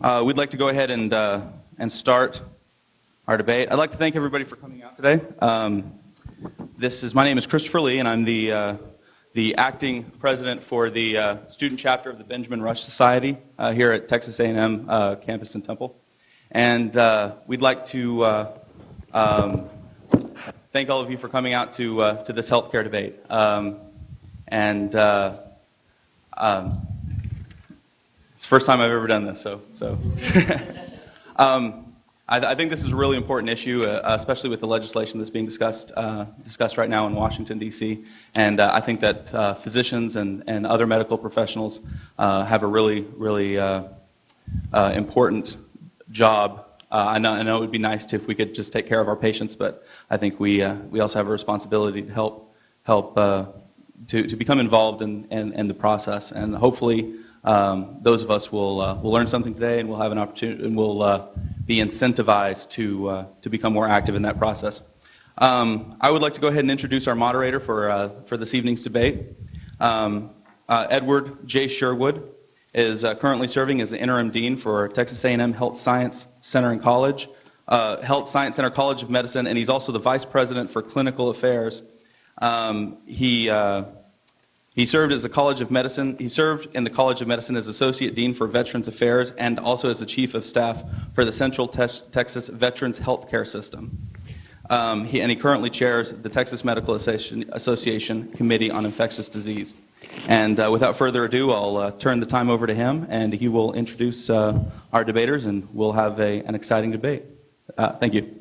We'd like to go ahead and start our debate. I'd like to thank everybody for coming out today. My name is Christopher Lee, and I'm the acting president for the student chapter of the Benjamin Rush Society here at Texas A&M campus in Temple. And we'd like to thank all of you for coming out to this healthcare debate. It's the first time I've ever done this, so. I think this is a really important issue, especially with the legislation that's being discussed right now in Washington, D.C. And I think that physicians and other medical professionals have a really important job. I know it would be nice if we could just take care of our patients, but I think we also have a responsibility to help to become involved in the process, and hopefully those of us will learn something today, and we'll have an opportunity, and we'll be incentivized to become more active in that process. I would like to go ahead and introduce our moderator for this evening's debate. Edward J. Sherwood is currently serving as the interim dean for Texas A&M Health Science Center College of Medicine, and he's also the vice president for clinical affairs. He served in the College of Medicine as Associate Dean for Veterans Affairs and also as the Chief of Staff for the Central Texas Veterans Healthcare System. He currently chairs the Texas Medical Association Committee on Infectious Disease. And without further ado, I'll turn the time over to him, and he will introduce our debaters, and we'll have an exciting debate. Thank you.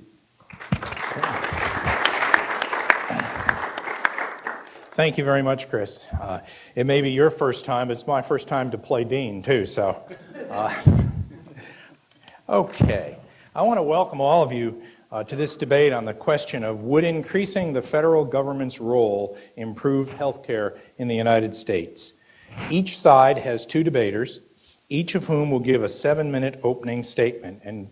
Thank you very much, Chris. It may be your first time, but it's my first time to play dean, too. So, okay. I want to welcome all of you to this debate on the question of would increasing the federal government's role improve health care in the United States. Each side has two debaters, each of whom will give a 7-minute opening statement. And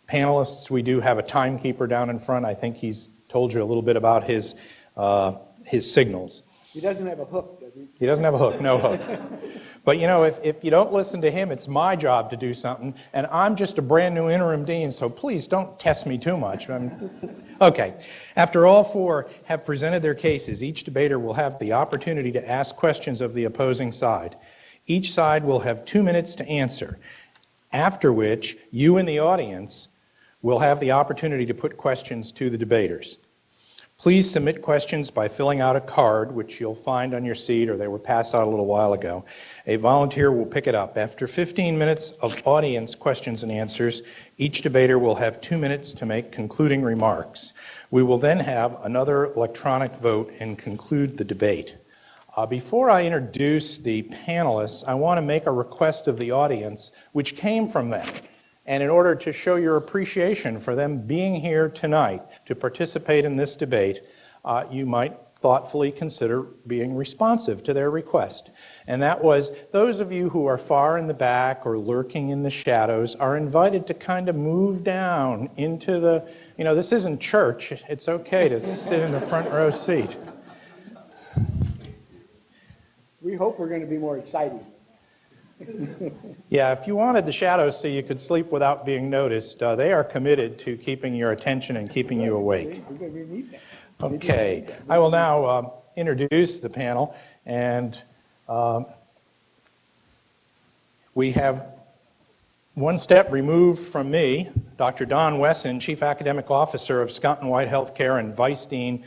panelists, we do have a timekeeper down in front. I think he's told you a little bit about his signals. He doesn't have a hook, does he? He doesn't have a hook, no hook. But you know, if you don't listen to him, it's my job to do something, and I'm just a brand new interim dean, so please don't test me too much. Okay, after all four have presented their cases, each debater will have the opportunity to ask questions of the opposing side. Each side will have 2 minutes to answer, after which you in the audience will have the opportunity to put questions to the debaters. Please submit questions by filling out a card, which you'll find on your seat, or they were passed out a little while ago. A volunteer will pick it up. After 15 minutes of audience questions and answers, each debater will have 2 minutes to make concluding remarks. We will then have another electronic vote and conclude the debate. Before I introduce the panelists, I want to make a request of the audience, which came from them. And in order to show your appreciation for them being here tonight to participate in this debate, you might thoughtfully consider being responsive to their request. And that was, those of you who are far in the back or lurking in the shadows are invited to kind of move down into the, this isn't church, it's okay to sit in the front row seat. We hope we're going to be more exciting. Yeah, if you wanted the shadows so you could sleep without being noticed, they are committed to keeping your attention and keeping you awake. Okay, I will now introduce the panel, and we have one step removed from me, Dr. Dan Wesson, Chief Academic Officer of Scott & White Healthcare and Vice Dean,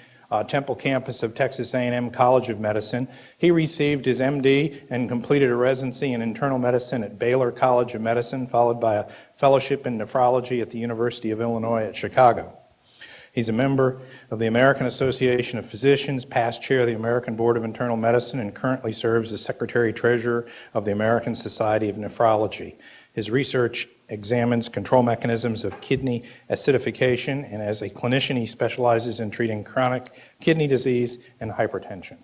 Temple campus of Texas A&M College of Medicine. He received his MD and completed a residency in internal medicine at Baylor College of Medicine, followed by a fellowship in nephrology at the University of Illinois at Chicago. He's a member of the American Association of Physicians, past chair of the American Board of Internal Medicine, and currently serves as Secretary-Treasurer of the American Society of Nephrology. His research examines control mechanisms of kidney acidification, and as a clinician, he specializes in treating chronic kidney disease and hypertension.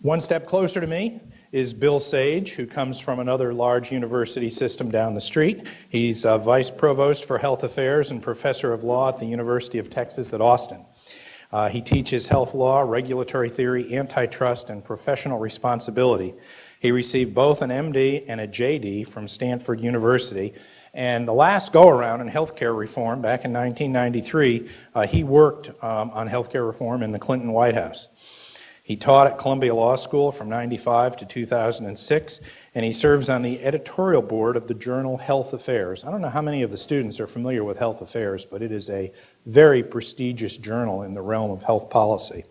One step closer to me is Bill Sage, who comes from another large university system down the street. He's Vice Provost for Health Affairs and Professor of Law at the University of Texas at Austin. He teaches health law, regulatory theory, antitrust, and professional responsibility. He received both an MD and a JD from Stanford University. And the last go-around in healthcare reform, back in 1993, he worked on healthcare reform in the Clinton White House. He taught at Columbia Law School from 1995 to 2006, and he serves on the editorial board of the journal Health Affairs. I don't know how many of the students are familiar with Health Affairs, but it is a very prestigious journal in the realm of health policy.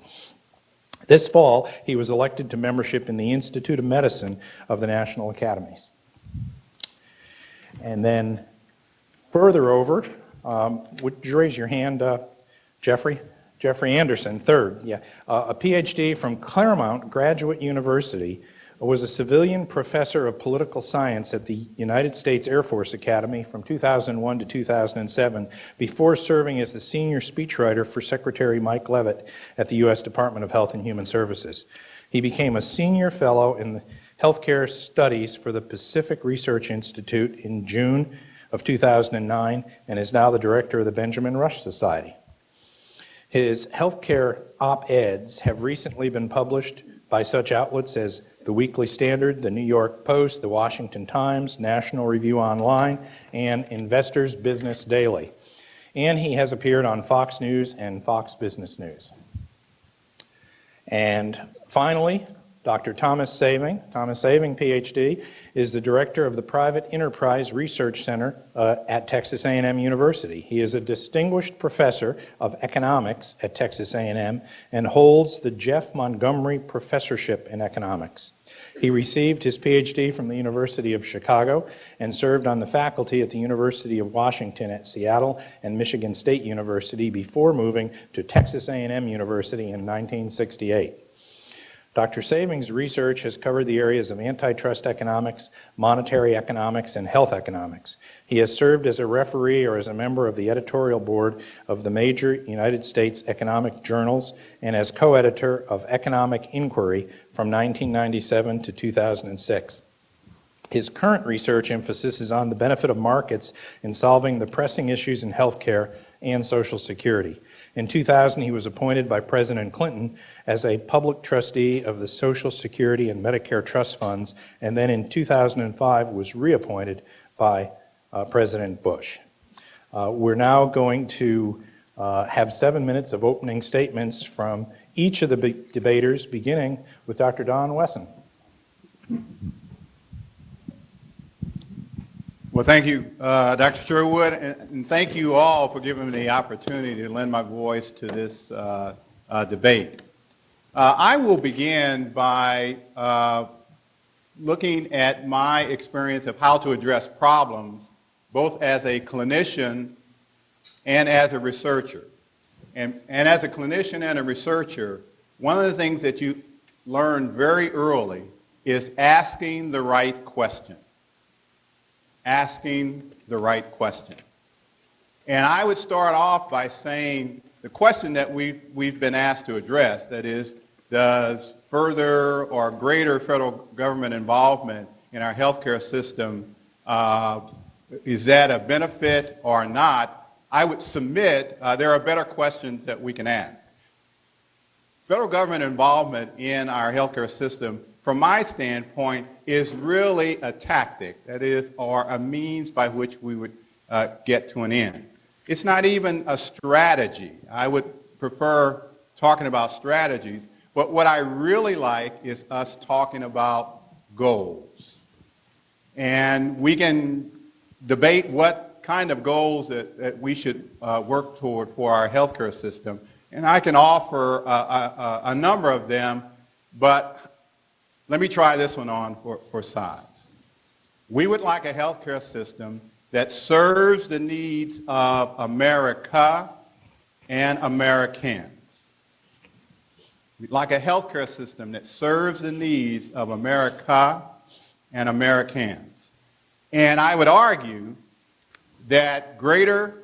This fall, he was elected to membership in the Institute of Medicine of the National Academies. And then further over, would you raise your hand, Jeffrey? Jeffrey Anderson, third, yeah. A Ph.D. from Claremont Graduate University, was a civilian professor of political science at the United States Air Force Academy from 2001 to 2007, before serving as the senior speechwriter for Secretary Mike Leavitt at the U.S. Department of Health and Human Services. He became a senior fellow in the healthcare studies for the Pacific Research Institute in June of 2009, and is now the director of the Benjamin Rush Society. His healthcare op-eds have recently been published by such outlets as The Weekly Standard, The New York Post, The Washington Times, National Review Online, and Investors Business Daily. And he has appeared on Fox News and Fox Business News. And finally, Dr. Thomas Saving, Ph.D., is the director of the Private Enterprise Research Center at Texas A&M University. He is a distinguished professor of economics at Texas A&M and holds the Jeff Montgomery Professorship in Economics. He received his Ph.D. from the University of Chicago and served on the faculty at the University of Washington at Seattle and Michigan State University before moving to Texas A&M University in 1968. Dr. Saving's research has covered the areas of antitrust economics, monetary economics, and health economics. He has served as a referee or as a member of the editorial board of the major United States economic journals and as co-editor of Economic Inquiry from 1997 to 2006. His current research emphasis is on the benefit of markets in solving the pressing issues in healthcare and Social Security. In 2000, he was appointed by President Clinton as a public trustee of the Social Security and Medicare trust funds, and then in 2005 was reappointed by President Bush. We're now going to have 7 minutes of opening statements from each of the debaters, beginning with Dr. Dan Wesson. Well, thank you, Dr. Sherwood, and thank you all for giving me the opportunity to lend my voice to this debate. I will begin by looking at my experience of how to address problems, both as a clinician and as a researcher. And as a clinician and a researcher, one of the things that you learn very early is asking the right question. Asking the right question. And I would start off by saying the question that we've been asked to address, that is, does further or greater federal government involvement in our healthcare system, is that a benefit or not? I would submit there are better questions that we can ask. Federal government involvement in our healthcare system, from my standpoint, is really a tactic, that is, or a means by which we would get to an end. It's not even a strategy. I would prefer talking about strategies, but what I really like is us talking about goals. And we can debate what kind of goals that we should work toward for our healthcare system, and I can offer a number of them, but let me try this one on for size. We would like a healthcare system that serves the needs of America and Americans. We'd like a healthcare system that serves the needs of America and Americans. And I would argue that greater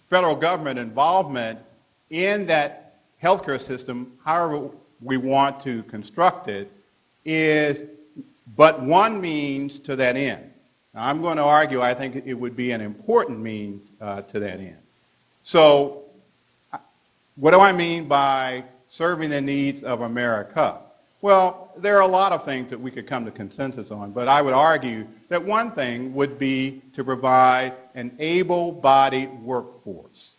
federal government involvement in that healthcare system, however we want to construct it, is but one means to that end. Now, I'm going to argue I think it would be an important means to that end. So what do I mean by serving the needs of America? Well, there are a lot of things that we could come to consensus on, but I would argue that one thing would be to provide an able-bodied workforce.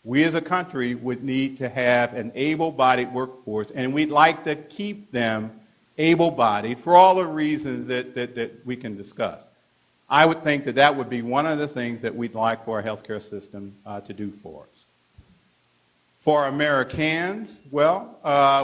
We as a country would need to have an able-bodied workforce, and we'd like to keep them able-bodied for all the reasons that we can discuss. I would think that that would be one of the things that we'd like for our healthcare system to do for us. For Americans, well,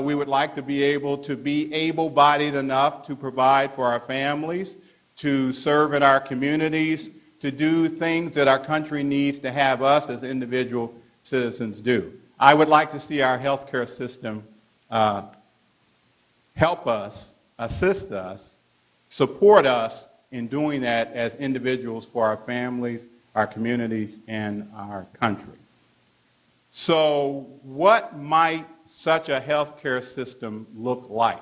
we would like to be able-bodied enough to provide for our families, to serve in our communities, to do things that our country needs to have us as individual citizens do. I would like to see our healthcare system help us, assist us, support us in doing that as individuals for our families, our communities, and our country. So what might such a healthcare system look like?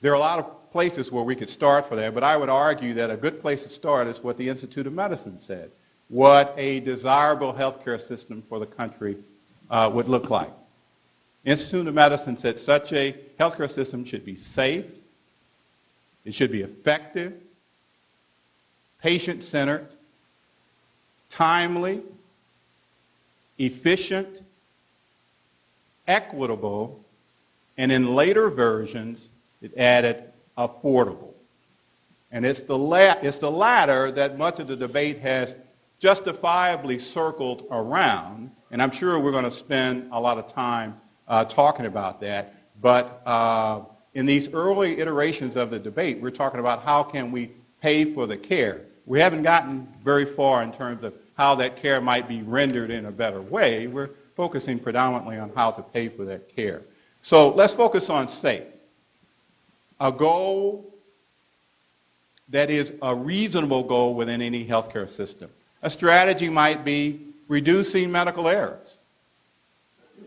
There are a lot of places where we could start for that, but I would argue that a good place to start is what the Institute of Medicine said, what a desirable healthcare system for the country would look like. The Institute of Medicine said such a healthcare system should be safe, it should be effective, patient-centered, timely, efficient, equitable, and in later versions, it added affordable. And it's the latter that much of the debate has justifiably circled around, and I'm sure we're going to spend a lot of time talking about that. But in these early iterations of the debate, we're talking about how can we pay for the care. We haven't gotten very far in terms of how that care might be rendered in a better way. We're focusing predominantly on how to pay for that care. So let's focus on safe. A goal that is a reasonable goal within any healthcare system. A strategy might be reducing medical errors.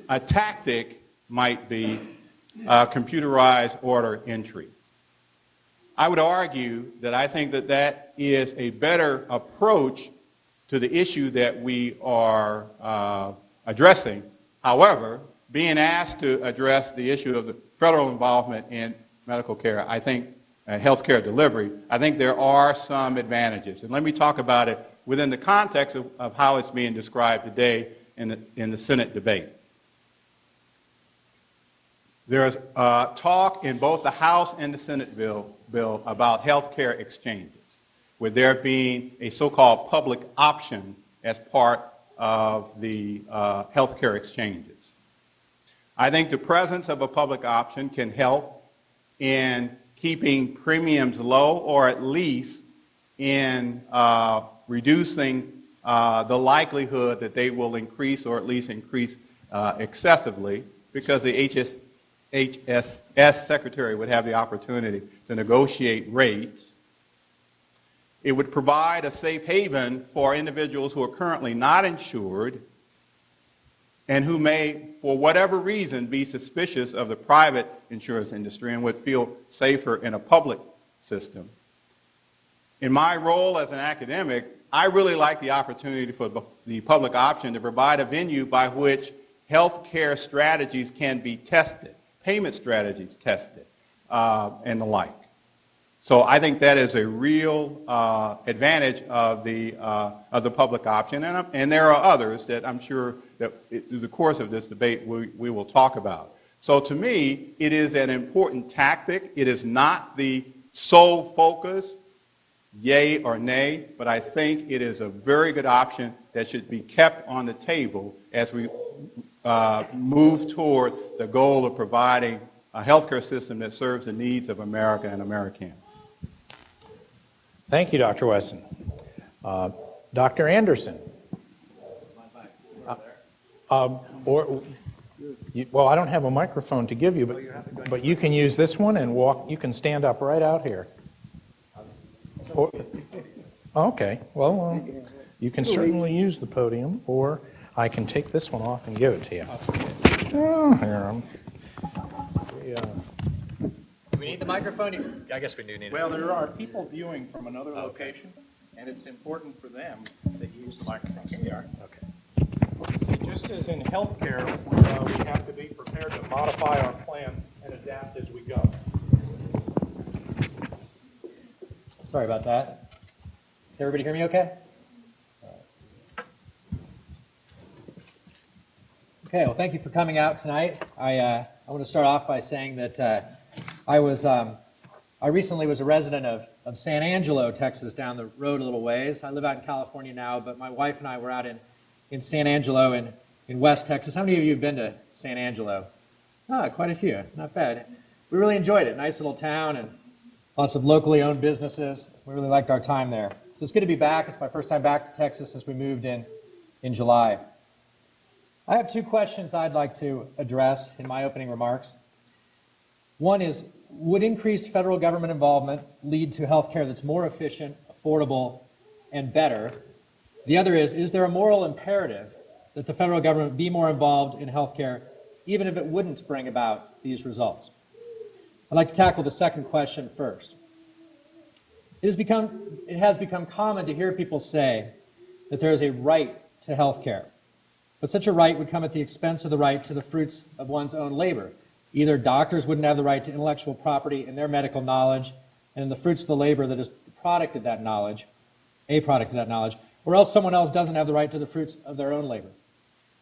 A tactic might be computerized order entry. I would argue that I think that that is a better approach to the issue that we are addressing. However, being asked to address the issue of the federal involvement in medical care, I think, healthcare delivery, I think there are some advantages. And let me talk about it within the context of how it's being described today in the Senate debate. There's talk in both the House and the Senate bill about healthcare exchanges, with there being a so-called public option as part of the healthcare exchanges. I think the presence of a public option can help in keeping premiums low, or at least in reducing the likelihood that they will increase, or at least increase excessively, because the HSS Secretary would have the opportunity to negotiate rates. It would provide a safe haven for individuals who are currently not insured and who may, for whatever reason, be suspicious of the private insurance industry and would feel safer in a public system. In my role as an academic, I really like the opportunity for the public option to provide a venue by which healthcare strategies can be tested, payment strategies tested, and the like. So I think that is a real advantage of the public option, and there are others that I'm sure that through the course of this debate we will talk about. So to me, it is an important tactic. It is not the sole focus, yay or nay, but I think it is a very good option that should be kept on the table as we move toward the goal of providing a healthcare system that serves the needs of America and Americans. Thank you, Dr. Wesson. Dr. Anderson. Well, I don't have a microphone to give you, but you can use this one and walk. You can stand up right out here. Okay. Well, you can certainly use the podium, or I can take this one off and give it to you. Oh, here. Do we need the microphone? I guess we do need it. Well, there are people viewing from another location, and it's important for them that you use the microphone. Okay. See, just as in healthcare, we have to be prepared to modify our plan and adapt as we go. Sorry about that. Can everybody hear me okay? Okay, well, thank you for coming out tonight. I want to start off by saying that I recently was a resident of San Angelo, Texas, down the road a little ways. I live out in California now, but my wife and I were out in San Angelo in West Texas. How many of you have been to San Angelo? Ah, quite a few. Not bad. We really enjoyed it. Nice little town and lots of locally owned businesses. We really liked our time there. So it's good to be back. It's my first time back to Texas since we moved in July. I have two questions I'd like to address in my opening remarks. One is, would increased federal government involvement lead to health care that's more efficient, affordable, and better? The other is there a moral imperative that the federal government be more involved in health care, even if it wouldn't bring about these results? I'd like to tackle the second question first. It has become common to hear people say that there is a right to health care. But such a right would come at the expense of the right to the fruits of one's own labor. Either doctors wouldn't have the right to intellectual property in their medical knowledge and in the fruits of the labor that is the product of that knowledge, or else someone else doesn't have the right to the fruits of their own labor.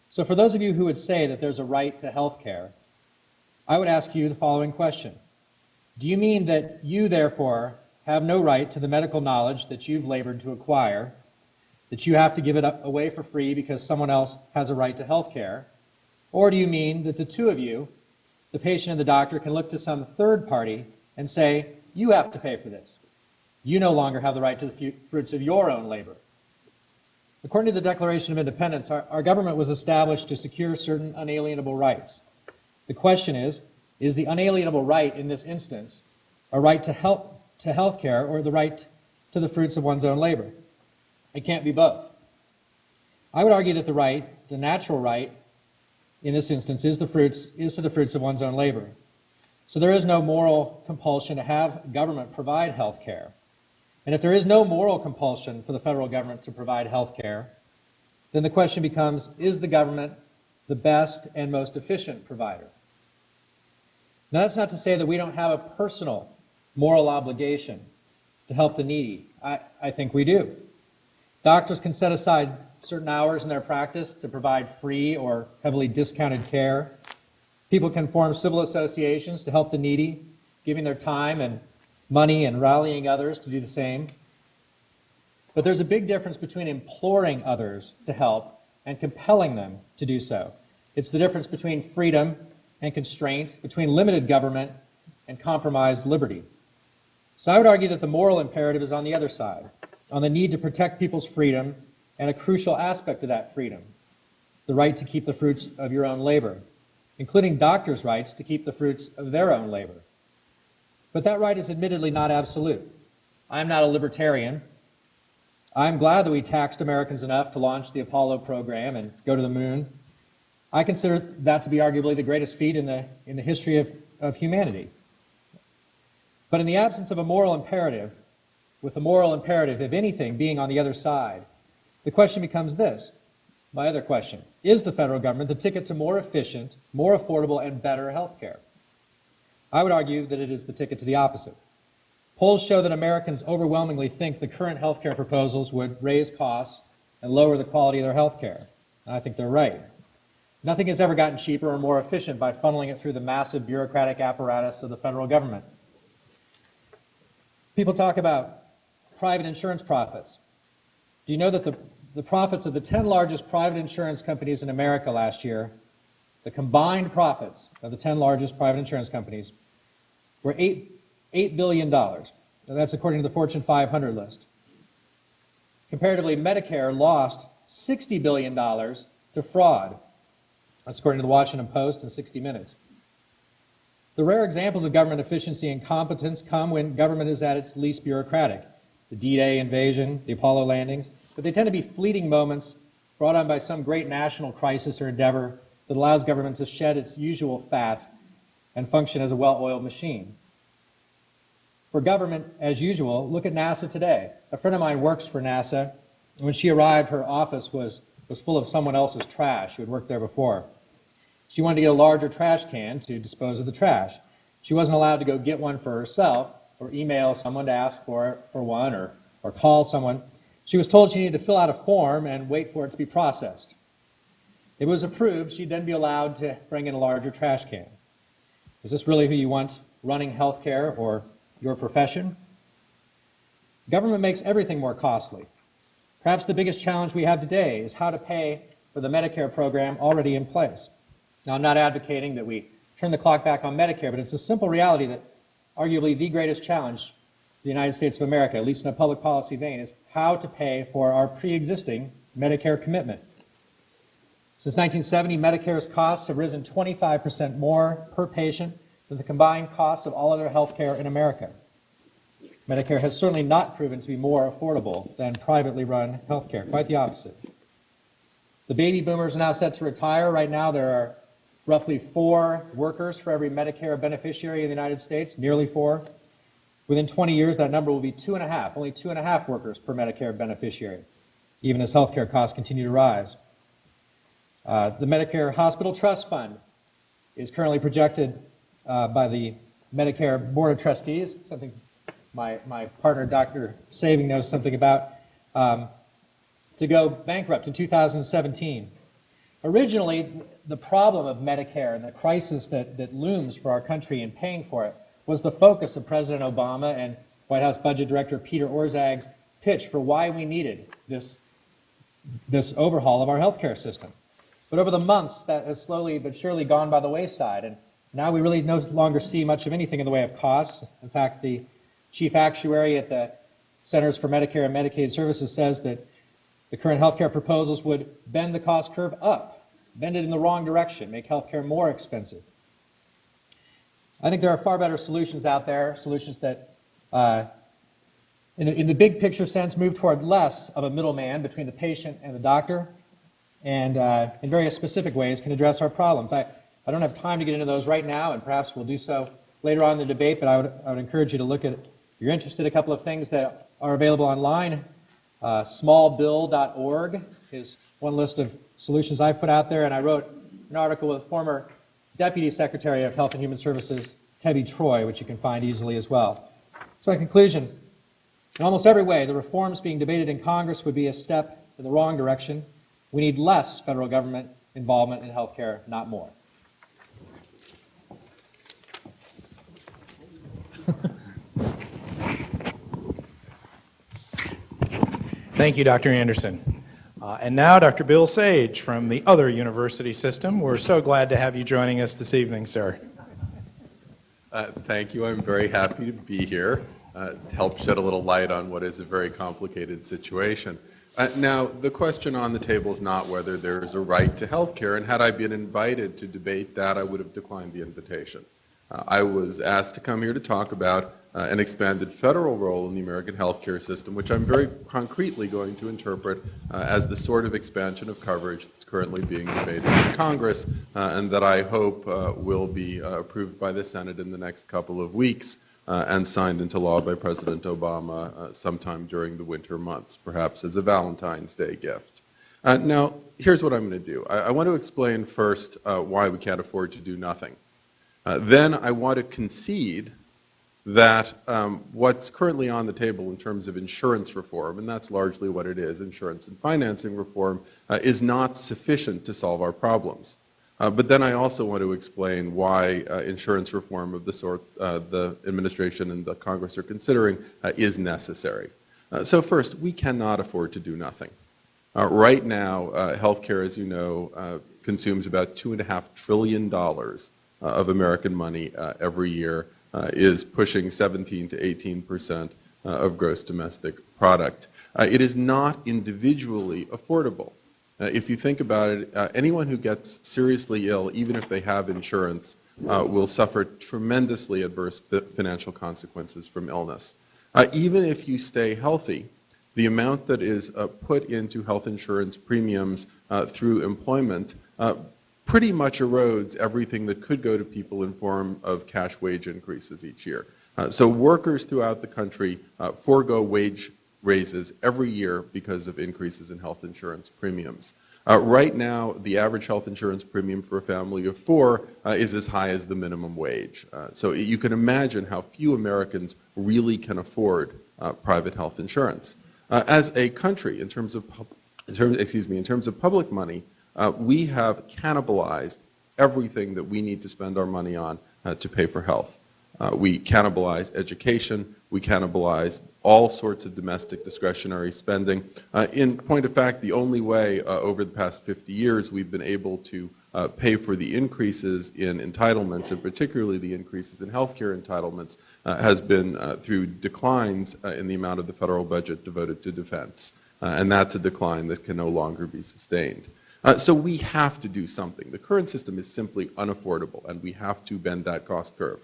So for those of you who would say that there's a right to health care, I would ask you the following question. Do you mean that you, therefore, have no right to the medical knowledge that you've labored to acquire, that you have to give it away for free because someone else has a right to health care? Or do you mean that the two of you, the patient and the doctor, can look to some third party and say, you have to pay for this. You no longer have the right to the fruits of your own labor. According to the Declaration of Independence, our government was established to secure certain unalienable rights. The question is the unalienable right in this instance a right to health care or the right to the fruits of one's own labor? It can't be both. I would argue that the right, the natural right, in this instance, is to the fruits of one's own labor. So there is no moral compulsion to have government provide health care. And if there is no moral compulsion for the federal government to provide health care, then the question becomes, is the government the best and most efficient provider? Now, that's not to say that we don't have a personal moral obligation to help the needy. I think we do. Doctors can set aside certain hours in their practice to provide free or heavily discounted care. People can form civil associations to help the needy, giving their time and money and rallying others to do the same. But there's a big difference between imploring others to help and compelling them to do so. It's the difference between freedom and constraint, between limited government and compromised liberty. So I would argue that the moral imperative is on the other side, on the need to protect people's freedom and a crucial aspect of that freedom, the right to keep the fruits of your own labor, including doctors' rights to keep the fruits of their own labor. But that right is admittedly not absolute. I'm not a libertarian. I'm glad that we taxed Americans enough to launch the Apollo program and go to the moon. I consider that to be arguably the greatest feat in the history of humanity. But in the absence of a moral imperative, with the moral imperative, if anything, being on the other side, the question becomes this, my other question. Is the federal government the ticket to more efficient, more affordable, and better health care? I would argue that it is the ticket to the opposite. Polls show that Americans overwhelmingly think the current health care proposals would raise costs and lower the quality of their health care. And I think they're right. Nothing has ever gotten cheaper or more efficient by funneling it through the massive bureaucratic apparatus of the federal government. People talk about private insurance profits. Do you know that the profits of the 10 largest private insurance companies in America last year, the combined profits of the 10 largest private insurance companies, were $8 billion. Now that's according to the Fortune 500 list. Comparatively, Medicare lost $60 billion to fraud. That's according to the Washington Post and 60 Minutes. The rare examples of government efficiency and competence come when government is at its least bureaucratic. The D-Day invasion, the Apollo landings, but they tend to be fleeting moments brought on by some great national crisis or endeavor that allows government to shed its usual fat and function as a well-oiled machine. For government, as usual, look at NASA today. A friend of mine works for NASA, and when she arrived, her office was full of someone else's trash who had worked there before. She wanted to get a larger trash can to dispose of the trash. She wasn't allowed to go get one for herself or email someone to ask for one or call someone. She was told she needed to fill out a form and wait for it to be processed. If it was approved, she'd then be allowed to bring in a larger trash can. Is this really who you want running healthcare or your profession? Government makes everything more costly. Perhaps the biggest challenge we have today is how to pay for the Medicare program already in place. Now, I'm not advocating that we turn the clock back on Medicare, but it's a simple reality that arguably the greatest challenge the United States of America, at least in a public policy vein, is how to pay for our pre-existing Medicare commitment. Since 1970, Medicare's costs have risen 25% more per patient than the combined costs of all other health care in America. Medicare has certainly not proven to be more affordable than privately run health care, quite the opposite. The baby boomers are now set to retire. Right now there are roughly 4 workers for every Medicare beneficiary in the United States, nearly 4. Within 20 years, that number will be 2.5, only 2.5 workers per Medicare beneficiary, even as healthcare costs continue to rise. The Medicare Hospital Trust Fund is currently projected by the Medicare Board of Trustees, something my partner, Dr. Saving, knows something about, to go bankrupt in 2017. Originally, the problem of Medicare and the crisis that looms for our country in paying for it was the focus of President Obama and White House Budget Director Peter Orszag's pitch for why we needed this overhaul of our healthcare system. But over the months, that has slowly but surely gone by the wayside, and now we really no longer see much of anything in the way of costs. In fact, the chief actuary at the Centers for Medicare and Medicaid Services says that the current healthcare proposals would bend the cost curve up, bend it in the wrong direction, make healthcare more expensive. I think there are far better solutions out there, solutions that, in the big picture sense, move toward less of a middleman between the patient and the doctor, and in various specific ways can address our problems. I don't have time to get into those right now, and perhaps we'll do so later on in the debate, but I would encourage you to look at, if you're interested, a couple of things that are available online. Smallbill.org is one list of solutions I put out there, and I wrote an article with former Deputy Secretary of Health and Human Services, Tebby Troy, which you can find easily as well. So in conclusion, in almost every way, the reforms being debated in Congress would be a step in the wrong direction. We need less federal government involvement in healthcare, not more. Thank you, Dr. Anderson. And now, Dr. Bill Sage from the other university system. We're so glad to have you joining us this evening, sir. Thank you. I'm very happy to be here to help shed a little light on what is a very complicated situation. Now, the question on the table is not whether there is a right to health care, and had I been invited to debate that, I would have declined the invitation. I was asked to come here to talk about an expanded federal role in the American healthcare system, which I'm very concretely going to interpret as the sort of expansion of coverage that's currently being debated in Congress and that I hope will be approved by the Senate in the next couple of weeks and signed into law by President Obama sometime during the winter months, perhaps as a Valentine's Day gift. Now, here's what I'm going to do. I want to explain first why we can't afford to do nothing. Then I want to concede that what's currently on the table in terms of insurance reform, and that's largely what it is, insurance and financing reform, is not sufficient to solve our problems. But then I also want to explain why insurance reform of the sort the administration and the Congress are considering is necessary. So first, we cannot afford to do nothing. Right now, healthcare, as you know, consumes about $2.5 trillion of American money every year, is pushing 17 to 18% of gross domestic product. It is not individually affordable. If you think about it, anyone who gets seriously ill, even if they have insurance, will suffer tremendously adverse financial consequences from illness. Even if you stay healthy, the amount that is put into health insurance premiums through employment pretty much erodes everything that could go to people in form of cash wage increases each year. So workers throughout the country forego wage raises every year because of increases in health insurance premiums. Right now, the average health insurance premium for a family of 4 is as high as the minimum wage. So you can imagine how few Americans really can afford private health insurance. As a country, in terms of public money, we have cannibalized everything that we need to spend our money on to pay for health. We cannibalize education, we cannibalize all sorts of domestic discretionary spending. In point of fact, the only way over the past 50 years we've been able to pay for the increases in entitlements, and particularly the increases in healthcare entitlements, has been through declines in the amount of the federal budget devoted to defense. And that's a decline that can no longer be sustained. So we have to do something. The current system is simply unaffordable, and we have to bend that cost curve.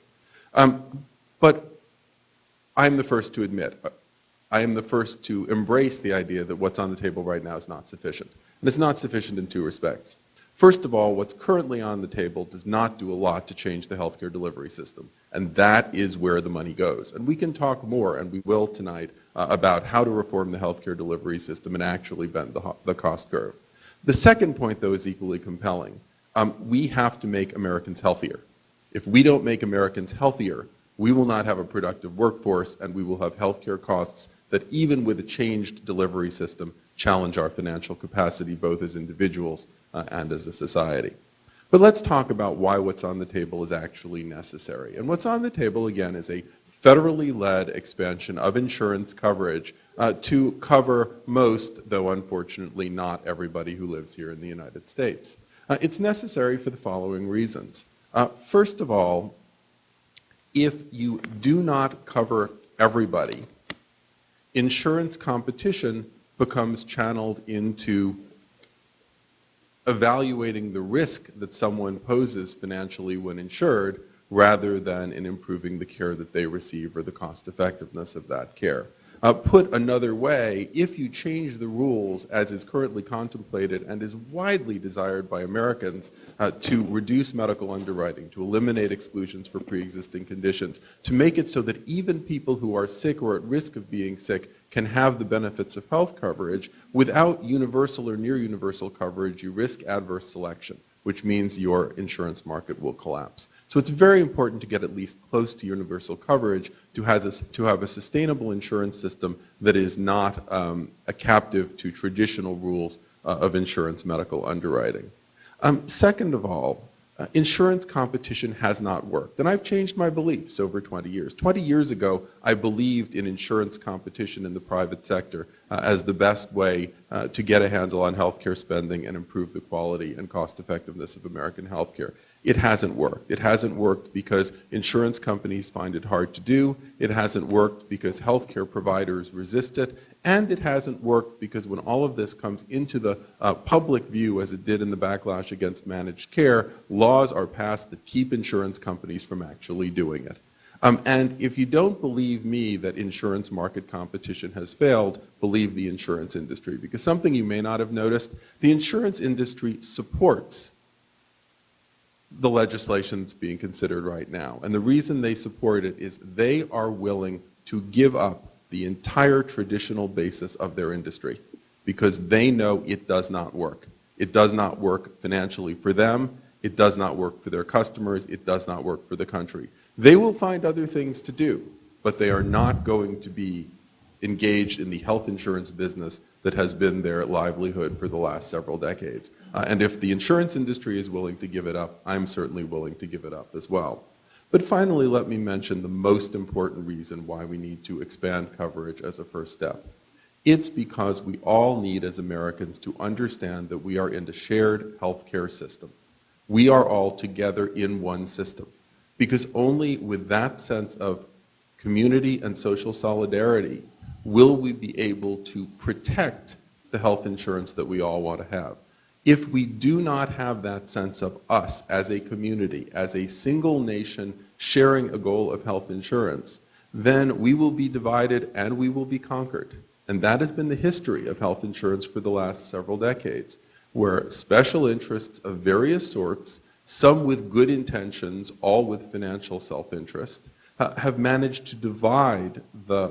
But I'm the first to admit, I am the first to embrace the idea that what's on the table right now is not sufficient. And it's not sufficient in 2 respects. First of all, what's currently on the table does not do a lot to change the healthcare delivery system, and that is where the money goes. And we can talk more, and we will tonight, about how to reform the healthcare delivery system and actually bend the cost curve. The second point, though, is equally compelling. We have to make Americans healthier. If we don't make Americans healthier, we will not have a productive workforce, and we will have healthcare costs that, even with a changed delivery system, challenge our financial capacity both as individuals and as a society. But let's talk about why what's on the table is actually necessary. And what's on the table, again, is a federally led expansion of insurance coverage to cover most, though unfortunately not everybody who lives here in the United States. It's necessary for the following reasons. First of all, if you do not cover everybody, insurance competition becomes channeled into evaluating the risk that someone poses financially when insured, rather than in improving the care that they receive or the cost effectiveness of that care. Put another way, if you change the rules as is currently contemplated and is widely desired by Americans to reduce medical underwriting, to eliminate exclusions for pre-existing conditions, to make it so that even people who are sick or at risk of being sick can have the benefits of health coverage, without universal or near universal coverage, you risk adverse selection, which means your insurance market will collapse. So it's very important to get at least close to universal coverage to have a sustainable insurance system that is not a captive to traditional rules of insurance medical underwriting. Second of all, insurance competition has not worked. And I've changed my beliefs over 20 years. 20 years ago, I believed in insurance competition in the private sector as the best way to get a handle on healthcare spending and improve the quality and cost effectiveness of American healthcare. It hasn't worked. It hasn't worked because insurance companies find it hard to do. It hasn't worked because healthcare providers resist it. And it hasn't worked because when all of this comes into the public view, as it did in the backlash against managed care, laws are passed that keep insurance companies from actually doing it. And if you don't believe me that insurance market competition has failed, believe the insurance industry. Because something you may not have noticed, the insurance industry supports the legislation that's being considered right now. And the reason they support it is they are willing to give up the entire traditional basis of their industry because they know it does not work. It does not work financially for them. It does not work for their customers. It does not work for the country. They will find other things to do, but they are not going to be engaged in the health insurance business that has been their livelihood for the last several decades. And if the insurance industry is willing to give it up, I'm certainly willing to give it up as well. But finally, let me mention the most important reason why we need to expand coverage as a first step. It's because we all need, as Americans, to understand that we are in a shared healthcare system. We are all together in one system. Because only with that sense of community and social solidarity will we be able to protect the health insurance that we all want to have. If we do not have that sense of us as a community, as a single nation sharing a goal of health insurance, then we will be divided and we will be conquered. And that has been the history of health insurance for the last several decades, where special interests of various sorts, some with good intentions, all with financial self-interest, have managed to divide the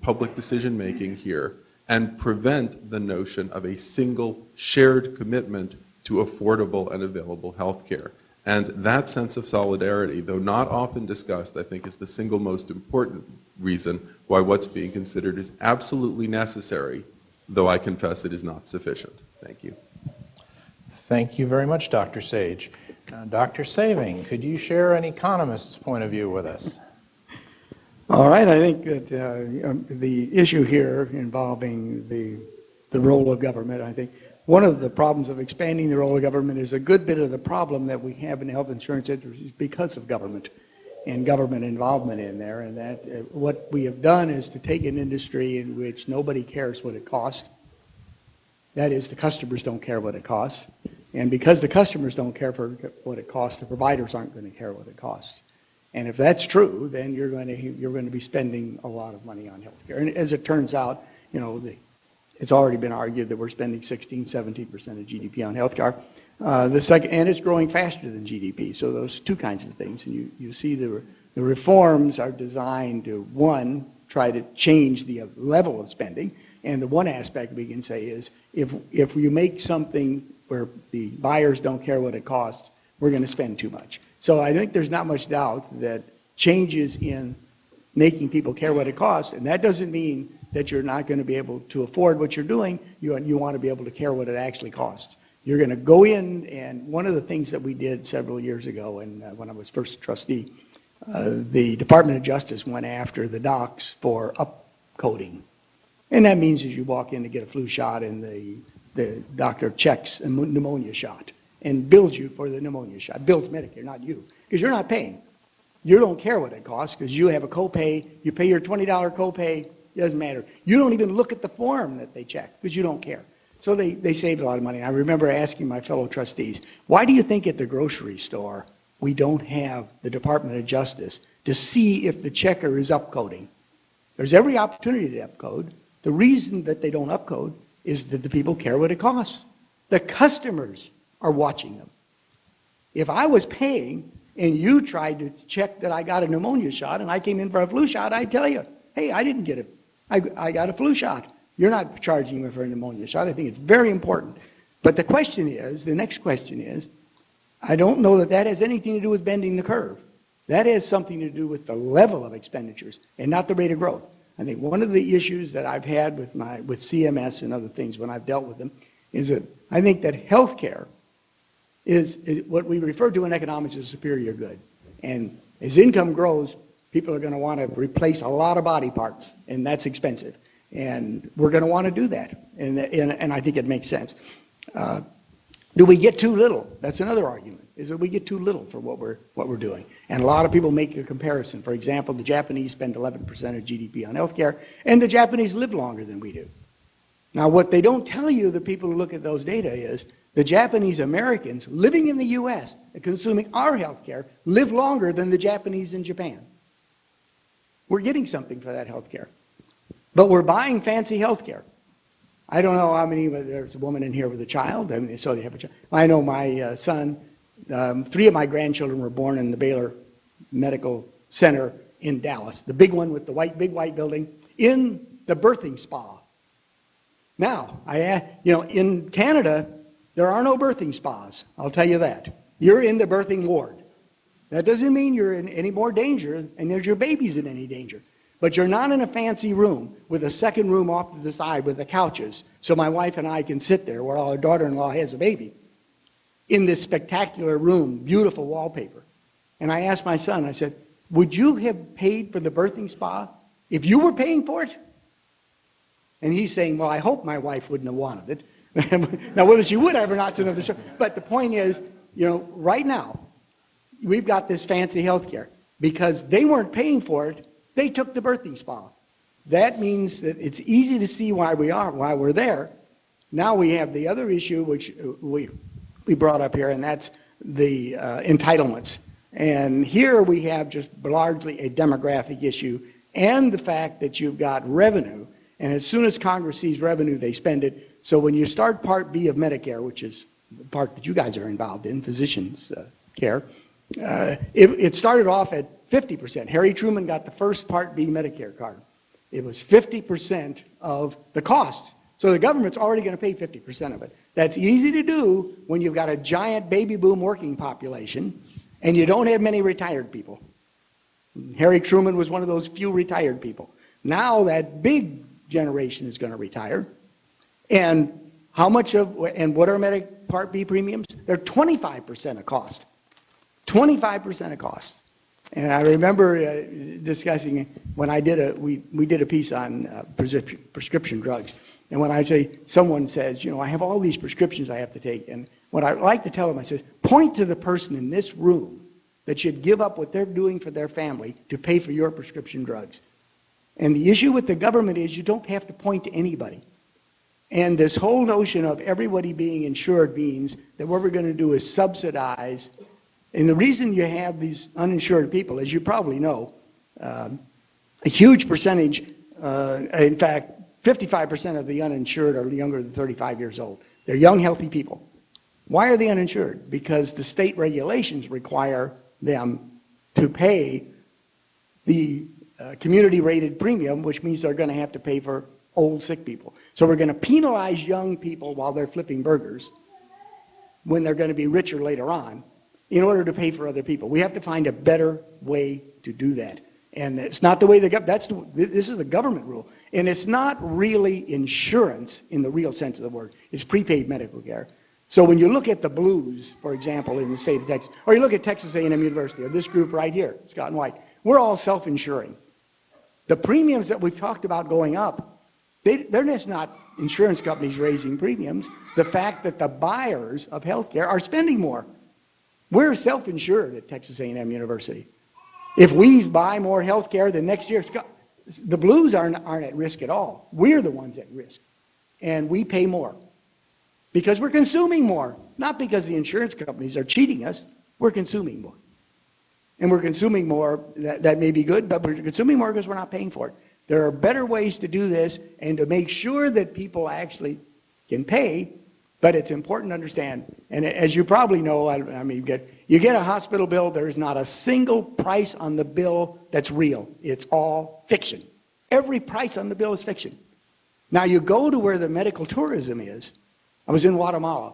public decision-making here and prevent the notion of a single shared commitment to affordable and available health care. And that sense of solidarity, though not often discussed, I think is the single most important reason why what's being considered is absolutely necessary, though I confess it is not sufficient. Thank you. Thank you very much, Dr. Sage. Dr. Saving, could you share an economist's point of view with us? All right, I think that the issue here involving the role of government, I think one of the problems of expanding the role of government is a good bit of the problem that we have in the health insurance industry is because of government and government involvement in there. And that what we have done is to take an industry in which nobody cares what it costs. That is, the customers don't care what it costs. And because the customers don't care for what it costs, the providers aren't going to care what it costs. And if that's true, then you're going to be spending a lot of money on healthcare. And as it turns out, it's already been argued that we're spending 16, 17% of GDP on healthcare. And it's growing faster than GDP. So those two kinds of things. And you see the reforms are designed to, one, try to change the level of spending. And the one aspect we can say is if you make something where the buyers don't care what it costs, we're going to spend too much. So I think there's not much doubt that changes in making people care what it costs, and that doesn't mean that you're not going to be able to afford what you're doing. You want to be able to care what it actually costs. You're going to go in, and one of the things that we did several years ago, and when I was first trustee, the Department of Justice went after the docs for upcoding. And that means as you walk in to get a flu shot and the doctor checks a pneumonia shot and bills you for the pneumonia shot. Bills Medicare, not you, because you're not paying. You don't care what it costs because you have a copay. You pay your $20 copay. It doesn't matter. You don't even look at the form that they check because you don't care. So they saved a lot of money. I remember asking my fellow trustees, why do you think at the grocery store we don't have the Department of Justice to see if the checker is upcoding? There's every opportunity to upcode. The reason that they don't upcode is that the people care what it costs. The customers are watching them. If I was paying and you tried to check that I got a pneumonia shot and I came in for a flu shot, I'd tell you, hey, I didn't get it. I got a flu shot. You're not charging me for a pneumonia shot. I think it's very important. But the next question is, I don't know that that has anything to do with bending the curve. That has something to do with the level of expenditures and not the rate of growth. I think one of the issues that I've had with CMS and other things when I've dealt with them is that I think that health care is what we refer to in economics as superior good. And as income grows, people are going to want to replace a lot of body parts, and that's expensive. And we're going to want to do that, and I think it makes sense. Do we get too little? That's another argument, is that we get too little for what we're doing. And a lot of people make a comparison. For example, the Japanese spend 11% of GDP on healthcare, and the Japanese live longer than we do. Now, what they don't tell you, the people who look at those data, is the Japanese Americans living in the U.S. and consuming our healthcare live longer than the Japanese in Japan. We're getting something for that healthcare. But we're buying fancy healthcare. I don't know how many, there's a woman in here with a child. I mean, so they have a child. I know my son, 3 of my grandchildren were born in the Baylor Medical Center in Dallas, the big one with the big white building, in the birthing spa. Now, in Canada, there are no birthing spas. I'll tell you that. You're in the birthing ward. That doesn't mean you're in any more danger, and there's your baby's in any danger. But you're not in a fancy room with a second room off to the side with the couches, so my wife and I can sit there while our daughter-in-law has a baby in this spectacular room, beautiful wallpaper. And I asked my son, I said, would you have paid for the birthing spa if you were paying for it? And he's saying, well, I hope my wife wouldn't have wanted it. Now, whether she would have or not, another story. But the point is, right now, we've got this fancy health care. Because they weren't paying for it, they took the birthing spa. That means that it's easy to see why we're there. Now we have the other issue, which we brought up here, and that's the entitlements. And here we have just largely a demographic issue and the fact that you've got revenue. And as soon as Congress sees revenue, they spend it. So when you start Part B of Medicare, which is the part that you guys are involved in, physicians' care, it started off at 50%. Harry Truman got the first Part B Medicare card. It was 50% of the cost. So the government's already going to pay 50% of it. That's easy to do when you've got a giant baby boom working population and you don't have many retired people. Harry Truman was one of those few retired people. Now that big generation is going to retire. And how much of, and what are Medicare Part B premiums? They're 25% of cost. 25% of cost. And I remember discussing when I did we did a piece on prescription drugs. And when I say, someone says, you know, I have all these prescriptions I have to take. And what I like to tell them, I says, point to the person in this room that should give up what they're doing for their family to pay for your prescription drugs. And the issue with the government is you don't have to point to anybody. And this whole notion of everybody being insured means that what we're going to do is subsidize. And the reason you have these uninsured people, as you probably know, a huge percentage, in fact, 55% of the uninsured are younger than 35 years old. They're young, healthy people. Why are they uninsured? Because the state regulations require them to pay the community-rated premium, which means they're going to have to pay for old, sick people. So we're going to penalize young people while they're flipping burgers when they're going to be richer later on in order to pay for other people. We have to find a better way to do that. And it's not the way this is the government rule. And it's not really insurance in the real sense of the word. It's prepaid medical care. So when you look at the Blues, for example, in the state of Texas, or you look at Texas A&M University, or this group right here, Scott and White, we're all self-insuring. The premiums that we've talked about going up, they're just not insurance companies raising premiums. The fact that the buyers of health care are spending more. We're self-insured at Texas A&M University. If we buy more health care, then next year, the Blues aren't at risk at all. We're the ones at risk. And we pay more. Because we're consuming more. Not because the insurance companies are cheating us. We're consuming more. And we're consuming more. That may be good, but we're consuming more because we're not paying for it. There are better ways to do this and to make sure that people actually can pay. But it's important to understand, and as you probably know, I mean, you get a hospital bill, there's not a single price on the bill that's real. It's all fiction. Every price on the bill is fiction. Now you go to where the medical tourism is. I was in Guatemala,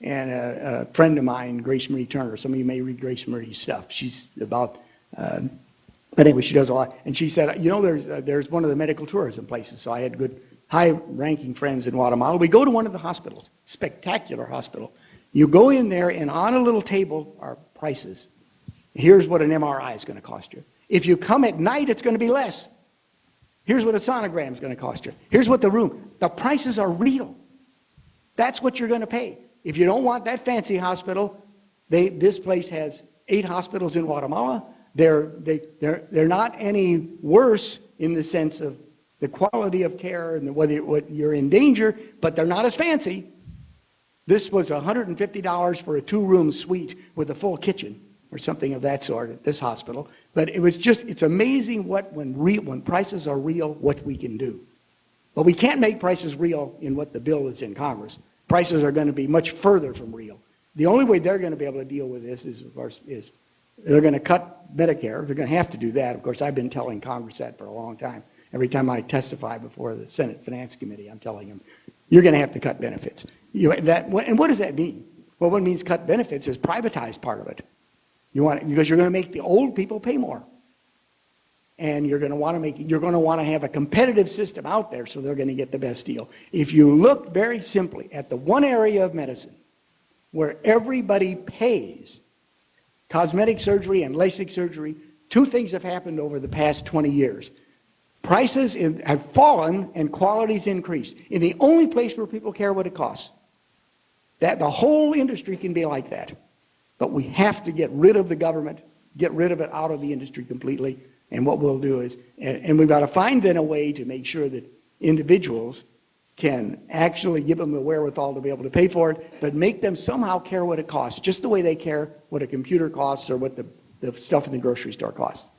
and a friend of mine, Grace Marie Turner, some of you may read Grace Marie's stuff. She's about, but anyway, she does a lot. And she said, you know, there's one of the medical tourism places, so I had good high-ranking friends in Guatemala. We go to one of the hospitals, spectacular hospital. You go in there, and on a little table are prices. Here's what an MRI is going to cost you. If you come at night, it's going to be less. Here's what a sonogram is going to cost you. Here's what the prices are real. That's what you're going to pay. If you don't want that fancy hospital, this place has 8 hospitals in Guatemala. They're not any worse in the sense of the quality of care and whether you're in danger, but they're not as fancy. This was $150 for a 2-room suite with a full kitchen or something of that sort at this hospital. But it's amazing when prices are real, what we can do. But we can't make prices real in what the bill is in Congress. Prices are going to be much further from real. The only way they're going to be able to deal with this is they're going to cut Medicare. They're going to have to do that. Of course, I've been telling Congress that for a long time. Every time I testify before the Senate Finance Committee, I'm telling them, you're going to have to cut benefits. And what does that mean? Well, what it means cut benefits is privatize part of it. Because you're going to make the old people pay more. And you're going to want to have a competitive system out there so they're going to get the best deal. If you look very simply at the one area of medicine where everybody pays, cosmetic surgery and LASIK surgery, 2 things have happened over the past 20 years. Prices have fallen and quality's increased. In the only place where people care what it costs. That the whole industry can be like that. But we have to get rid of the government, get rid of it out of the industry completely. And what we'll do is, and we've got to find then a way to make sure that individuals can actually give them the wherewithal to be able to pay for it, but make them somehow care what it costs, just the way they care what a computer costs or what the stuff in the grocery store costs.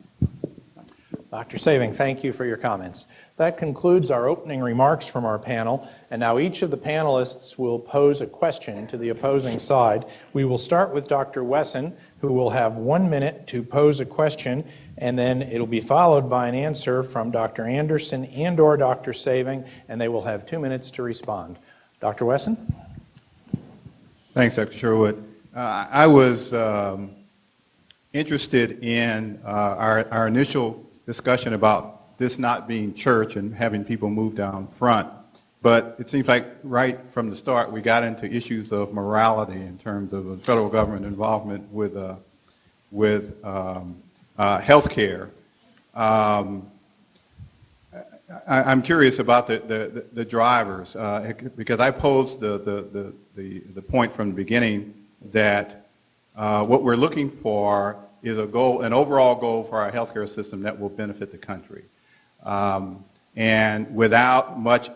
Dr. Saving, thank you for your comments. That concludes our opening remarks from our panel, and now each of the panelists will pose a question to the opposing side. We will start with Dr. Wesson, who will have 1 minute to pose a question, and then it'll be followed by an answer from Dr. Anderson and/or Dr. Saving, and they will have 2 minutes to respond. Dr. Wesson? Thanks, Dr. Sherwood. I was interested in our initial discussion about this not being church and having people move down front. But it seems like right from the start we got into issues of morality in terms of the federal government involvement with health care. I'm curious about the drivers because I posed the point from the beginning that what we're looking for is an overall goal for our healthcare system that will benefit the country, and without much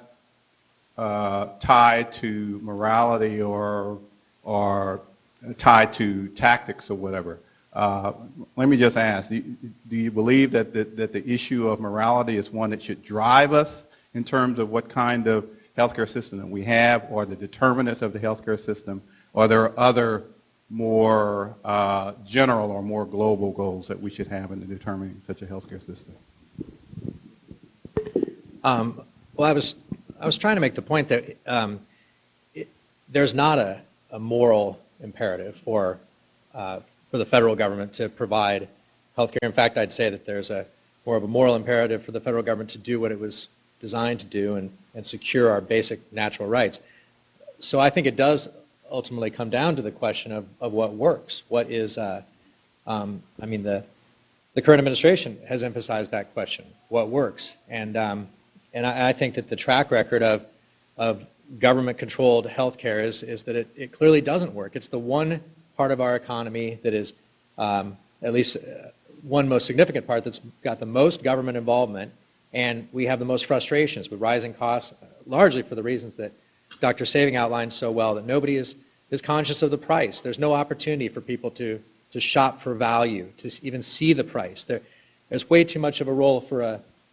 tied to morality or tied to tactics or whatever. Let me just ask, do you believe that the issue of morality is one that should drive us in terms of what kind of healthcare system that we have, or the determinants of the healthcare system, or there are other more general or more global goals that we should have in determining such a healthcare system? Well, I was trying to make the point that there's not a moral imperative for the federal government to provide health care. In fact, I'd say that there's more of a moral imperative for the federal government to do what it was designed to do and secure our basic natural rights. So I think it does ultimately come down to the question of what works. What is, I mean, the current administration has emphasized that question, what works. And I think that the track record of government-controlled health care is that it clearly doesn't work. It's the one part of our economy that is, at least one most significant part, that's got the most government involvement, and we have the most frustrations with rising costs, largely for the reasons that Dr. Saving outlined so well, that nobody is conscious of the price. There's no opportunity for people to shop for value, to even see the price. There's way too much of a role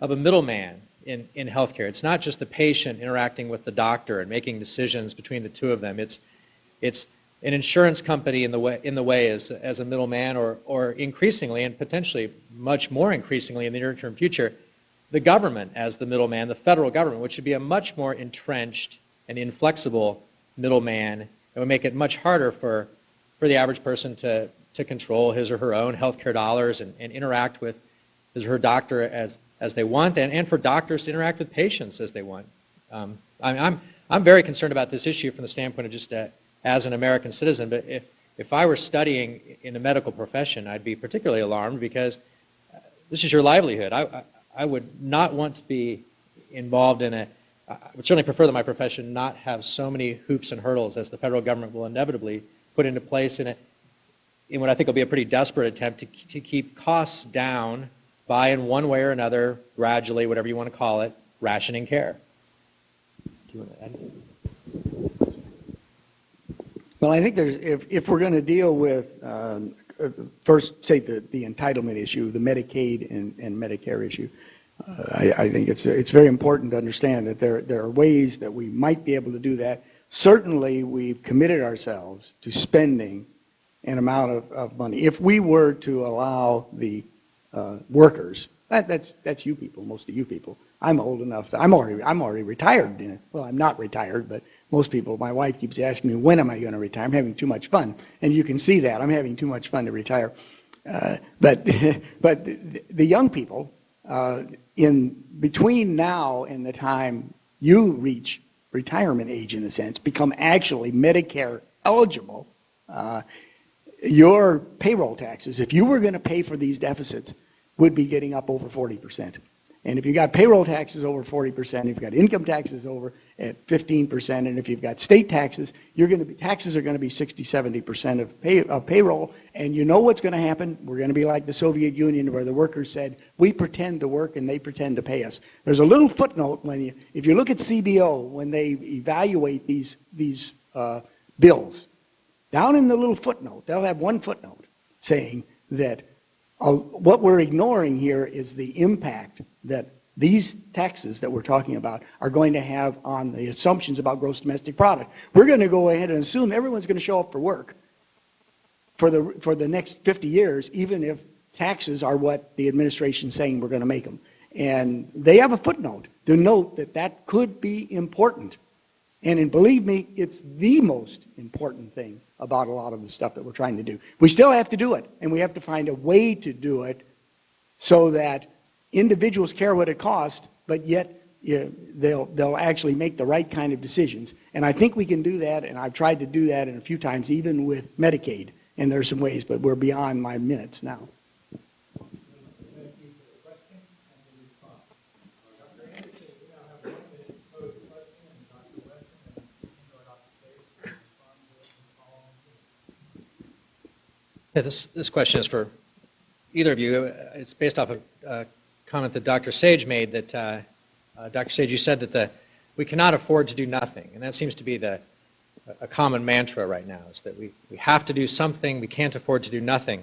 of a middleman in healthcare. It's not just the patient interacting with the doctor and making decisions between the two of them. It's an insurance company in the way as a middleman, or increasingly, and potentially much more increasingly in the near-term future, the government as the middleman, the federal government, which should be a much more entrenched and inflexible middleman. It would make it much harder for the average person to control his or her own healthcare dollars and interact with his or her doctor as they want, and for doctors to interact with patients as they want. I'm very concerned about this issue from the standpoint of just as an American citizen, but if I were studying in the medical profession, I'd be particularly alarmed, because this is your livelihood. I would not want to be involved in I would certainly prefer that my profession not have so many hoops and hurdles as the federal government will inevitably put into place in what I think will be a pretty desperate attempt to keep costs down by, in one way or another, gradually, whatever you want to call it, rationing care. Do you want to add anything? Well, I think if we're going to deal with, first, say the entitlement issue, the Medicaid and Medicare issue, I think it's very important to understand that there are ways that we might be able to do that. Certainly, we've committed ourselves to spending an amount of money. If we were to allow the workers, that's you people, most of you people. I'm old enough. I'm already retired. Well, I'm not retired, but most people. My wife keeps asking me, when am I going to retire? I'm having too much fun, and you can see that I'm having too much fun to retire. But the young people, in between now and the time you reach retirement age, in a sense, become actually Medicare eligible, your payroll taxes, if you were going to pay for these deficits, would be getting up over 40%. And if you got payroll taxes over 40%, if you've got income taxes over at 15%, and if you've got state taxes, taxes are going to be 60, 70% of payroll. And you know what's going to happen? We're going to be like the Soviet Union, where the workers said, we pretend to work and they pretend to pay us. There's a little footnote if you look at CBO, when they evaluate these bills, down in the little footnote, they'll have one footnote saying that what we're ignoring here is the impact that these taxes that we're talking about are going to have on the assumptions about gross domestic product. We're going to go ahead and assume everyone's going to show up for work. for the next 50 years, even if taxes are what the administration's saying we're going to make them. And they have a footnote to note that that could be important. And believe me, it's the most important thing about a lot of the stuff that we're trying to do. We still have to do it, and we have to find a way to do it so that individuals care what it costs, but yet they'll actually make the right kind of decisions. And I think we can do that, and I've tried to do that a few times, even with Medicaid. And there's some ways, but we're beyond my minutes now. Yeah, this question is for either of you. It's based off a comment that Dr. Sage made that, Dr. Sage, you said that we cannot afford to do nothing. And that seems to be a common mantra right now, is that we have to do something, we can't afford to do nothing.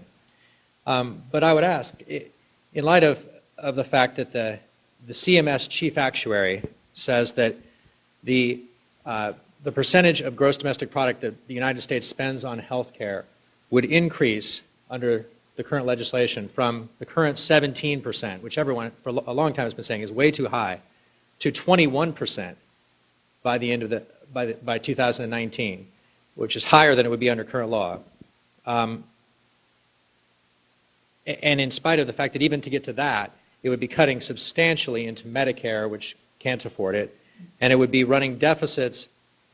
But I would ask, in light of the fact that the CMS chief actuary says that the percentage of gross domestic product that the United States spends on health care would increase under the current legislation from the current 17%, which everyone for a long time has been saying is way too high, to 21% by the end of by 2019, which is higher than it would be under current law. And in spite of the fact that even to get to that, it would be cutting substantially into Medicare, which can't afford it, and it would be running deficits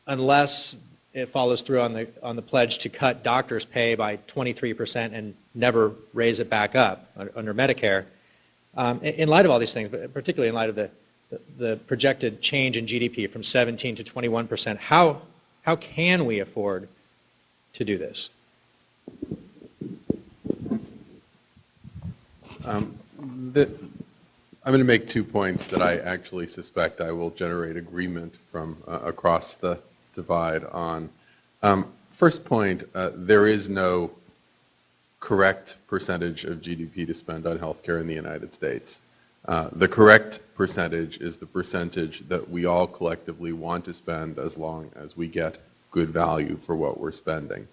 unless it follows through on the pledge to cut doctors' pay by 23% and never raise it back up under Medicare. In light of all these things, but particularly in light of the projected change in GDP from 17 to 21%, how can we afford to do this? I'm going to make 2 points that I actually suspect I will generate agreement from across the divide on. First point, there is no correct percentage of GDP to spend on healthcare in the United States. The correct percentage is the percentage that we all collectively want to spend as long as we get good value for what we're spending.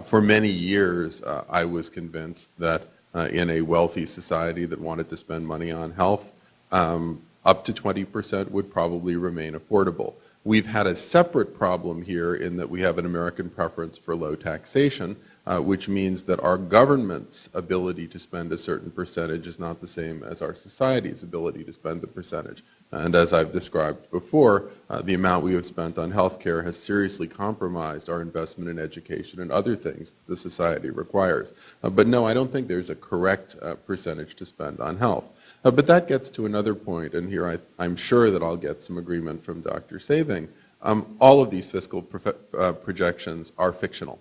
For many years, I was convinced that in a wealthy society that wanted to spend money on health, up to 20% would probably remain affordable. We've had a separate problem here in that we have an American preference for low taxation, which means that our government's ability to spend a certain percentage is not the same as our society's ability to spend the percentage. And as I've described before, the amount we have spent on healthcare has seriously compromised our investment in education and other things that the society requires. But no, I don't think there's a correct percentage to spend on health. But that gets to another point, and here I'm sure that I'll get some agreement from Dr. Saving. All of these fiscal projections are fictional.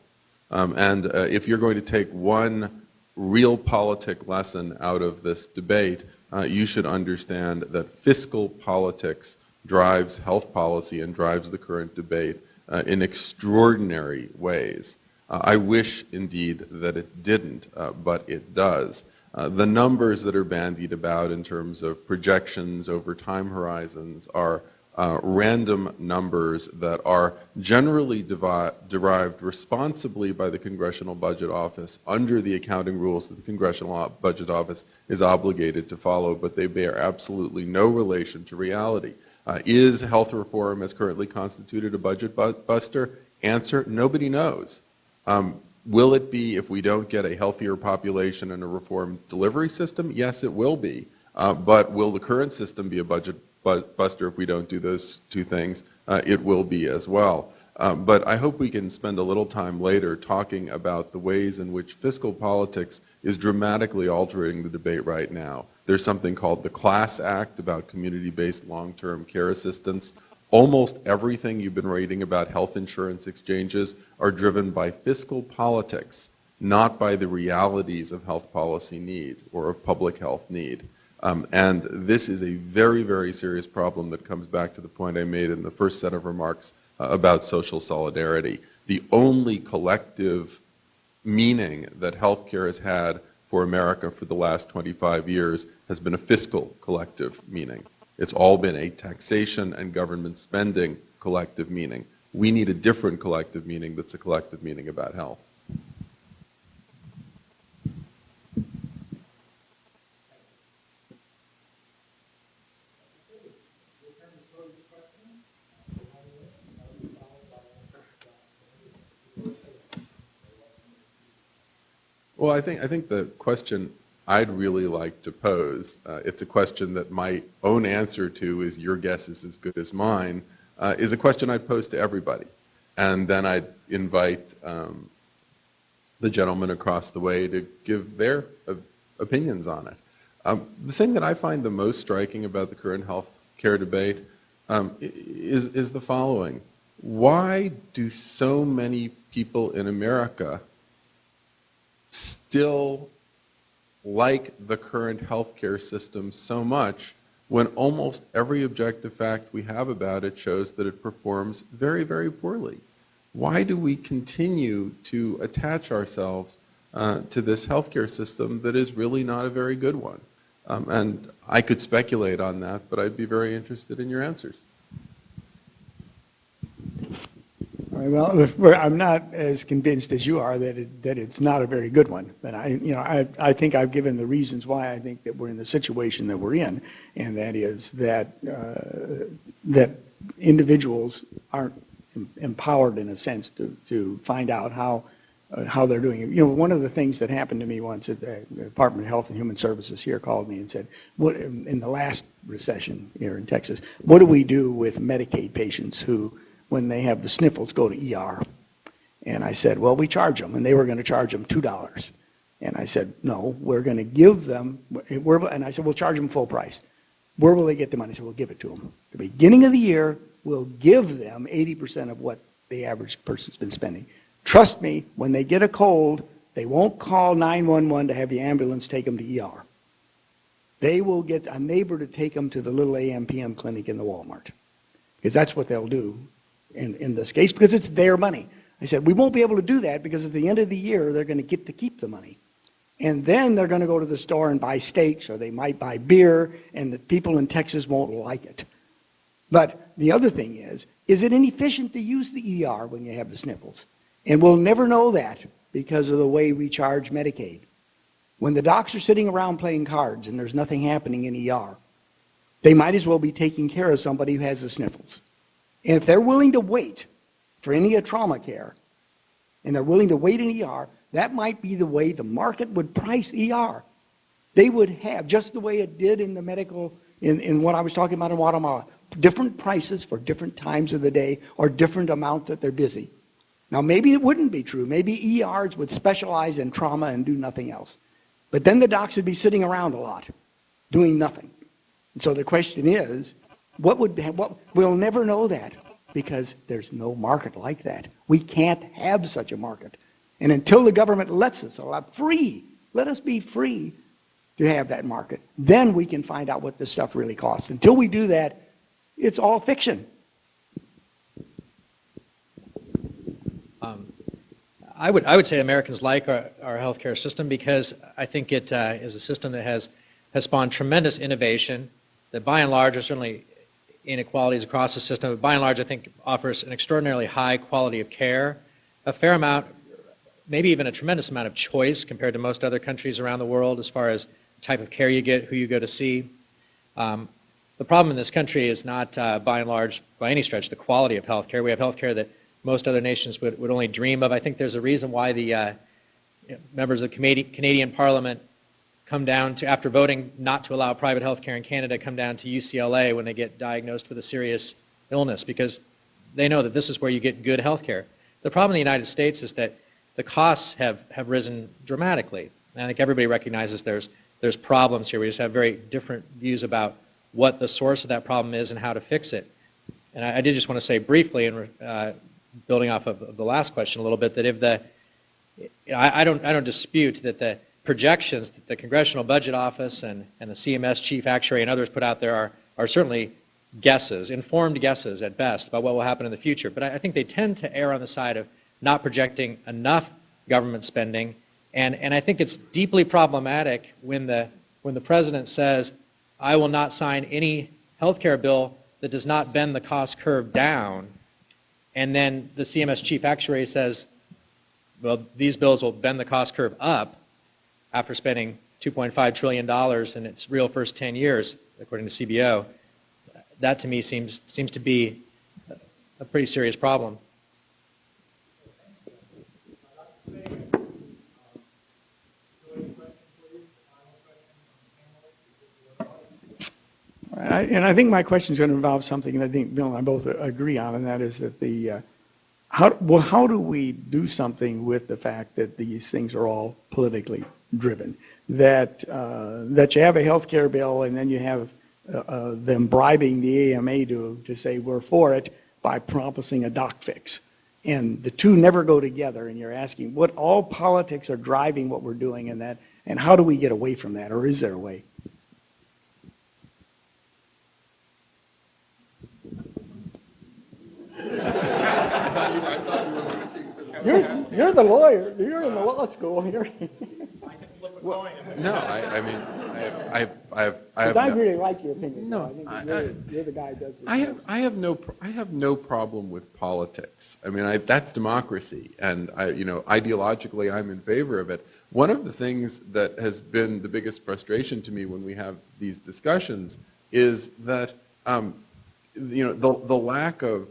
And if you're going to take one realpolitik lesson out of this debate, you should understand that fiscal politics drives health policy and drives the current debate in extraordinary ways. I wish, indeed, that it didn't, but it does. The numbers that are bandied about in terms of projections over time horizons are random numbers that are generally derived responsibly by the Congressional Budget Office under the accounting rules that the Congressional Budget Office is obligated to follow, but they bear absolutely no relation to reality. Is health reform as currently constituted a budget buster? Answer, nobody knows. Will it be if we don't get a healthier population and a reformed delivery system? Yes, it will be. But will the current system be a budget buster if we don't do those two things? It will be as well. But I hope we can spend a little time later talking about the ways in which fiscal politics is dramatically altering the debate right now. There's something called the Class Act about community-based long-term care assistance. Almost everything you've been reading about health insurance exchanges are driven by fiscal politics, not by the realities of health policy need or of public health need. And this is a very, very serious problem that comes back to the point I made in the first set of remarks about social solidarity. The only collective meaning that healthcare has had for America for the last 25 years has been a fiscal collective meaning. It's all been a taxation and government spending collective meaning. We need a different collective meaning that's a collective meaning about health. Well, I think the question I'd really like to pose, it's a question that my own answer to is your guess is as good as mine, is a question I'd pose to everybody. And then I'd invite the gentleman across the way to give their opinions on it. The thing that I find the most striking about the current health care debate is the following. Why do so many people in America still like the current healthcare system so much when almost every objective fact we have about it shows that it performs very, very poorly? Why do we continue to attach ourselves to this healthcare system that is really not a very good one? And I could speculate on that, but I'd be very interested in your answers. Well, I'm not as convinced as you are that it's not a very good one. But I think I've given the reasons why I think that we're in the situation that we're in, and that is that that individuals aren't empowered in a sense to find out how they're doing it. One of the things that happened to me once at the Department of Health and Human Services here called me and said, "What in the last recession here in Texas, what do we do with Medicaid patients who, when they have the sniffles, go to ER?" And I said, "Well, we charge them," and they were going to charge them $2. And I said, "No, we're going to give them," and I said, "We'll charge them full price. Where will they get the money?" So we'll give it to them. At the beginning of the year, we'll give them 80% of what the average person's been spending. Trust me, when they get a cold, they won't call 911 to have the ambulance take them to ER. They will get a neighbor to take them to the little AM/PM clinic in the Walmart, because that's what they'll do in this case, because it's their money. I said, we won't be able to do that because at the end of the year, they're going to get to keep the money. And then they're going to go to the store and buy steaks, or they might buy beer, and the people in Texas won't like it. But the other thing is it inefficient to use the ER when you have the sniffles? And we'll never know that because of the way we charge Medicaid. When the docs are sitting around playing cards and there's nothing happening in ER, they might as well be taking care of somebody who has the sniffles. And if they're willing to wait for any trauma care, and they're willing to wait in ER, that might be the way the market would price ER. They would have, just the way it did in the medical, in what I was talking about in Guatemala, different prices for different times of the day or different amount that they're busy. Now, maybe it wouldn't be true. Maybe ERs would specialize in trauma and do nothing else. But then the docs would be sitting around a lot, doing nothing. And so the question is, we'll never know that because there's no market like that. We can't have such a market. And until the government lets us allow free, let us be free to have that market, then we can find out what this stuff really costs. Until we do that, it's all fiction. I would say Americans like our healthcare system because I think it is a system that has spawned tremendous innovation that by and large are certainly inequalities across the system, but by and large I think offers an extraordinarily high quality of care, a fair amount, maybe even a tremendous amount of choice compared to most other countries around the world as far as the type of care you get, who you go to see. The problem in this country is not by and large, by any stretch, the quality of healthcare. We have healthcare that most other nations would only dream of. I think there's a reason why the members of the Canadian Parliament come down to, after voting not to allow private health care in Canada, come down to UCLA when they get diagnosed with a serious illness, because they know that this is where you get good health care. The problem in the United States is that the costs have risen dramatically. And I think everybody recognizes there's problems here. We just have very different views about what the source of that problem is and how to fix it. And I did just want to say briefly, and building off of the last question a little bit, that if I don't dispute that the projections that the Congressional Budget Office and the CMS Chief Actuary and others put out there are certainly guesses, informed guesses at best about what will happen in the future. But I think they tend to err on the side of not projecting enough government spending, and I think it's deeply problematic when the president says, "I will not sign any health care bill that does not bend the cost curve down," and then the CMS Chief Actuary says, well, these bills will bend the cost curve up after spending $2.5 trillion in its real first 10 years, according to CBO. That to me seems to be a pretty serious problem. And I think my question is going to involve something that I think Bill and I both agree on, and that is that how do we do something with the fact that these things are all politically driven? That you have a health care bill and then you have them bribing the AMA to say we're for it by promising a doc fix. And the two never go together, and you're asking what all politics are driving what we're doing in that, and how do we get away from that, or is there a way? You're the lawyer. You're in the law school here. Well, no, I mean, I have I no, really like your opinion. No, I think you're the guy who does this. I have no problem with politics. I mean, that's democracy, and ideologically, I'm in favor of it. One of the things that has been the biggest frustration to me when we have these discussions is that the lack of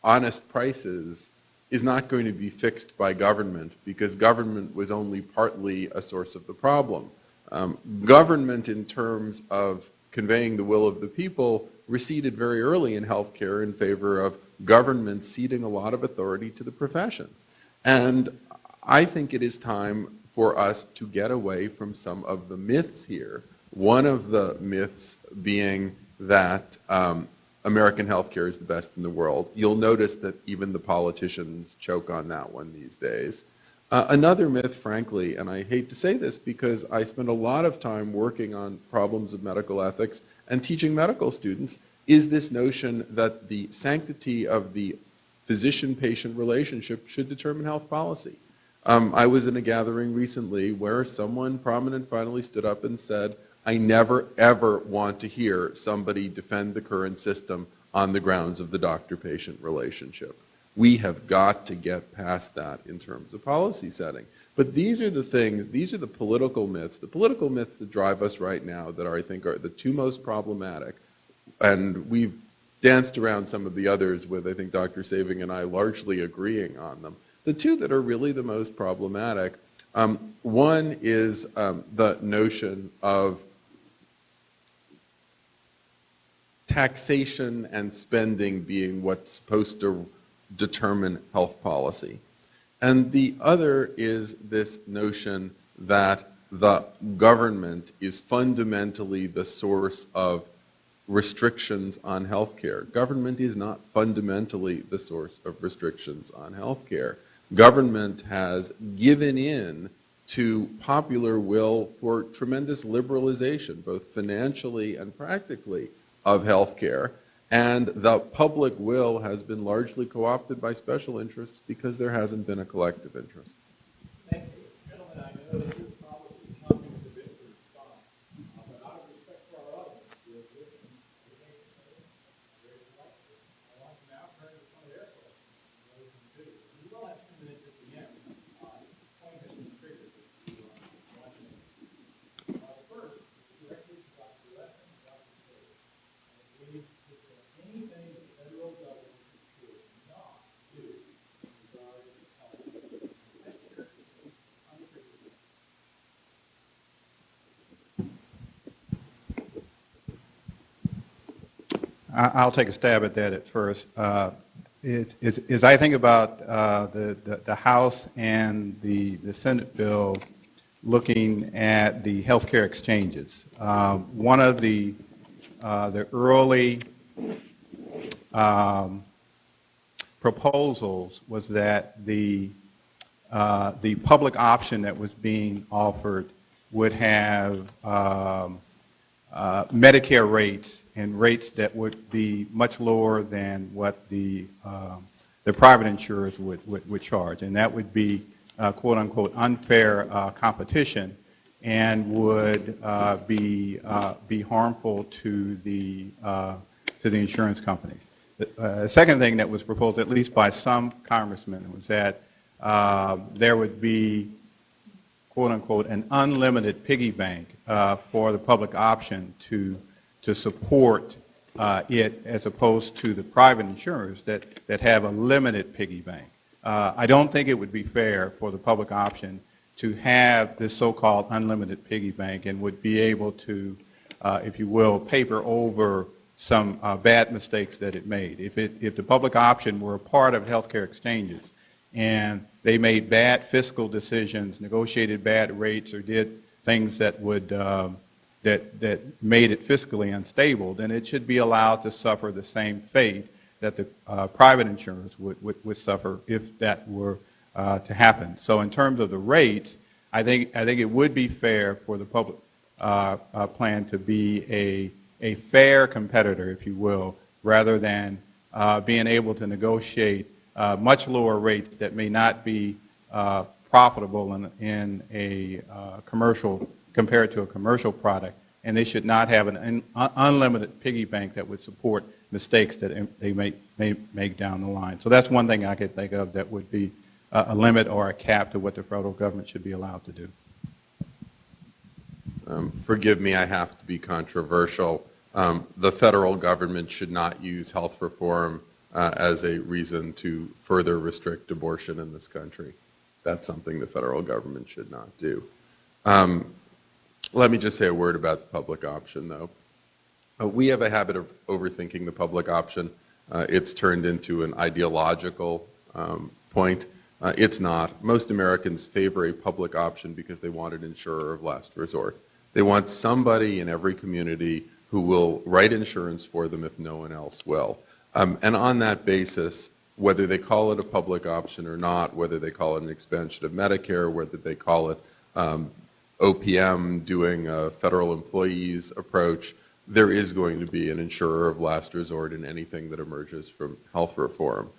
honest prices is not going to be fixed by government, because government was only partly a source of the problem. Government, in terms of conveying the will of the people, receded very early in healthcare in favor of government ceding a lot of authority to the profession. And I think it is time for us to get away from some of the myths here. One of the myths being that American healthcare is the best in the world. You'll notice that even the politicians choke on that one these days. Another myth, frankly, and I hate to say this because I spend a lot of time working on problems of medical ethics and teaching medical students, is this notion that the sanctity of the physician-patient relationship should determine health policy. I was in a gathering recently where someone prominent finally stood up and said, I never, ever want to hear somebody defend the current system on the grounds of the doctor-patient relationship. We have got to get past that in terms of policy setting. But these are the things, these are the political myths that drive us right now that I think are the two most problematic. And we've danced around some of the others with, I think, Dr. Saving and I largely agreeing on them. The two that are really the most problematic, one is the notion of taxation and spending being what's supposed to determine health policy. And the other is this notion that the government is fundamentally the source of restrictions on healthcare. Government is not fundamentally the source of restrictions on healthcare. Government has given in to popular will for tremendous liberalization, both financially and practically, of healthcare, and the public will has been largely co-opted by special interests because there hasn't been a collective interest. Thank you. Gentlemen, I know this is probably something that's a bit for response, but out of respect for our audience, we'll listen to the very collective. I want to now turn to some of their questions. We will have 2 minutes at the end. The point has been triggered. First, directly to Dr. Wesson and Dr. Taylor. Is there anything the federal government should not do in regard to health care? I'll take a stab at that at first. As I think about the House and the Senate bill looking at the healthcare exchanges, one of the early proposals was that the public option that was being offered would have Medicare rates and rates that would be much lower than what the private insurers would charge, and that would be quote unquote unfair competition, and would be harmful to the insurance companies. The second thing that was proposed, at least by some congressmen, was that there would be quote unquote an unlimited piggy bank for the public option to support it, as opposed to the private insurers that have a limited piggy bank. I don't think it would be fair for the public option to have this so-called unlimited piggy bank and would be able to if you will, paper over some bad mistakes that it made. If the public option were a part of healthcare exchanges and they made bad fiscal decisions, negotiated bad rates, or did things that would that made it fiscally unstable, then it should be allowed to suffer the same fate that the private insurers would suffer if that were to happen. So in terms of the rates, I think it would be fair for the public plan to be a fair competitor, if you will, rather than being able to negotiate much lower rates that may not be profitable in a commercial, compared to a commercial product, and they should not have an unlimited piggy bank that would support mistakes that they may make down the line. So that's one thing I could think of that would be a limit or a cap to what the federal government should be allowed to do. Forgive me, I have to be controversial. The federal government should not use health reform as a reason to further restrict abortion in this country. That's something the federal government should not do. Let me just say a word about the public option, though. We have a habit of overthinking the public option. It's turned into an ideological point. It's not. Most Americans favor a public option because they want an insurer of last resort. They want somebody in every community who will write insurance for them if no one else will. And on that basis, whether they call it a public option or not, whether they call it an expansion of Medicare, whether they call it OPM doing a federal employees approach, there is going to be an insurer of last resort in anything that emerges from health reform.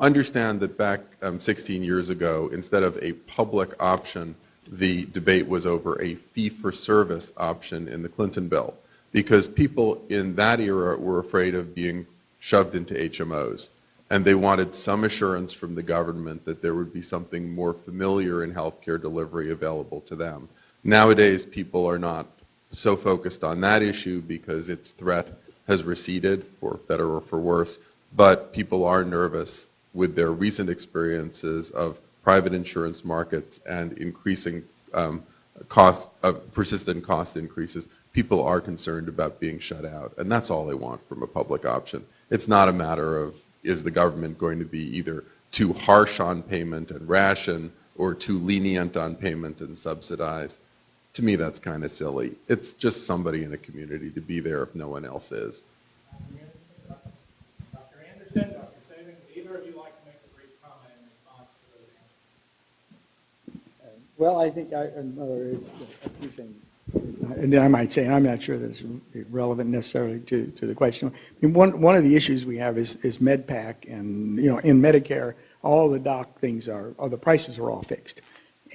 Understand that back 16 years ago, instead of a public option, the debate was over a fee-for-service option in the Clinton bill, because people in that era were afraid of being shoved into HMOs, and they wanted some assurance from the government that there would be something more familiar in healthcare delivery available to them. Nowadays, people are not so focused on that issue because its threat has receded, for better or for worse, but people are nervous with their recent experiences of private insurance markets and increasing persistent cost increases. People are concerned about being shut out, and that's all they want from a public option. It's not a matter of, is the government going to be either too harsh on payment and ration or too lenient on payment and subsidize. To me, that's kind of silly. It's just somebody in a community to be there if no one else is. Dr. Anderson, Dr. Saban, either of you like to make a brief comment in response to those answers? Well, I think there is a few things. And I might say, I'm not sure that it's relevant necessarily to the question. I mean, one of the issues we have is MedPAC, and in Medicare, all the doc things the prices are all fixed.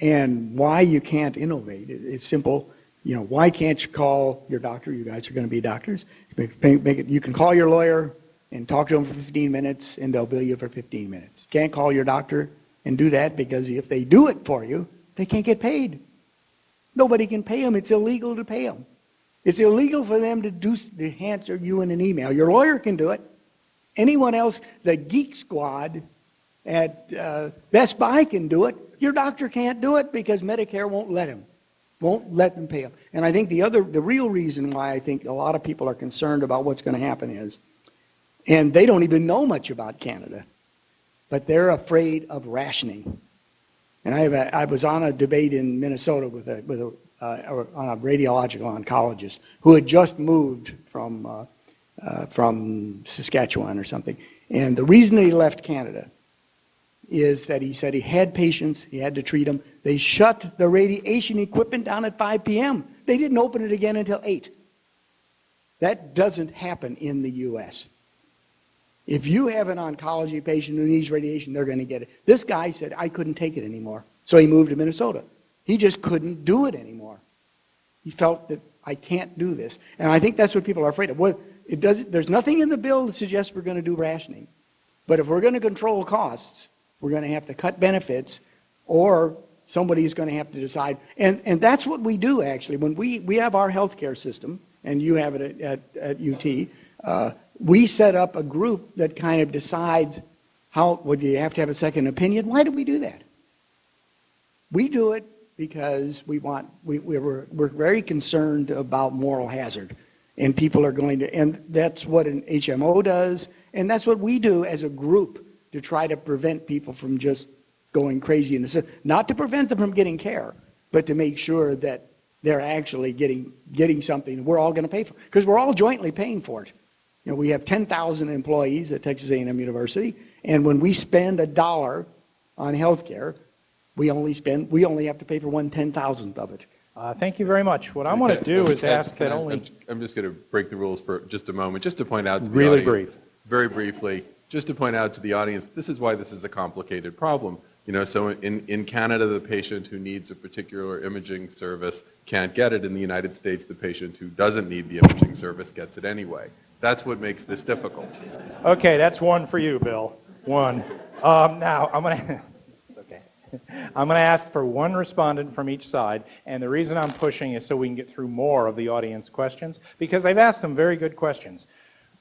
And why you can't innovate, it's simple. Why can't you call your doctor? You guys are going to be doctors. You can call your lawyer and talk to them for 15 minutes, and they'll bill you for 15 minutes. You can't call your doctor and do that, because if they do it for you, they can't get paid. Nobody can pay them. It's illegal to pay them. It's illegal for them to answer you in an email. Your lawyer can do it. Anyone else, the Geek Squad at Best Buy can do it. Your doctor can't do it because Medicare won't let them pay them. And I think the real reason why I think a lot of people are concerned about what's going to happen is, and they don't even know much about Canada, but they're afraid of rationing. And I was on a debate in Minnesota on a radiological oncologist who had just moved from Saskatchewan or something. And the reason that he left Canada is that he said he had patients, he had to treat them. They shut the radiation equipment down at 5 p.m. They didn't open it again until 8. That doesn't happen in the U.S. If you have an oncology patient who needs radiation, they're going to get it. This guy said, I couldn't take it anymore. So he moved to Minnesota. He just couldn't do it anymore. He felt that I can't do this. And I think that's what people are afraid of. There's nothing in the bill that suggests we're going to do rationing. But if we're going to control costs, we're going to have to cut benefits, or somebody's going to have to decide. And that's what we do, actually. When we have our healthcare system, and you have it at UT, we set up a group that kind of decides do you have to have a second opinion? Why do we do that? We do it because we're very concerned about moral hazard. And people are going to, and that's what an HMO does, and that's what we do as a group to try to prevent people from just going crazy in the system. Not to prevent them from getting care, but to make sure that they're actually getting something we're all going to pay for, because we're all jointly paying for it. You know, we have 10,000 employees at Texas A&M University, and when we spend $1 on health care, we only have to pay for 1/10,000th of it. Thank you very much. What I want to do is ask that only... I'm just going to break the rules for just a moment, just to point out to the Really audience, brief. very briefly, just to point out to the audience, this is why this is a complicated problem. You know, so in Canada, the patient who needs a particular imaging service can't get it. In the United States, the patient who doesn't need the imaging service gets it anyway. That's what makes this difficult. Okay, that's one for you, Bill. One. Now, I'm going to... I'm going to ask for one respondent from each side, and the reason I'm pushing is so we can get through more of the audience questions, because they've asked some very good questions.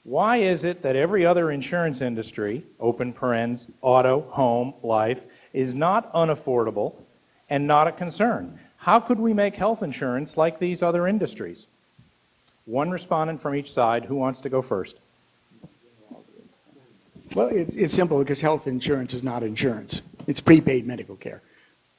Why is it that every other insurance industry, open parens, auto, home, life, is not unaffordable and not a concern? How could we make health insurance like these other industries? One respondent from each side. Who wants to go first? Well, it's simple, because health insurance is not insurance. It's prepaid medical care.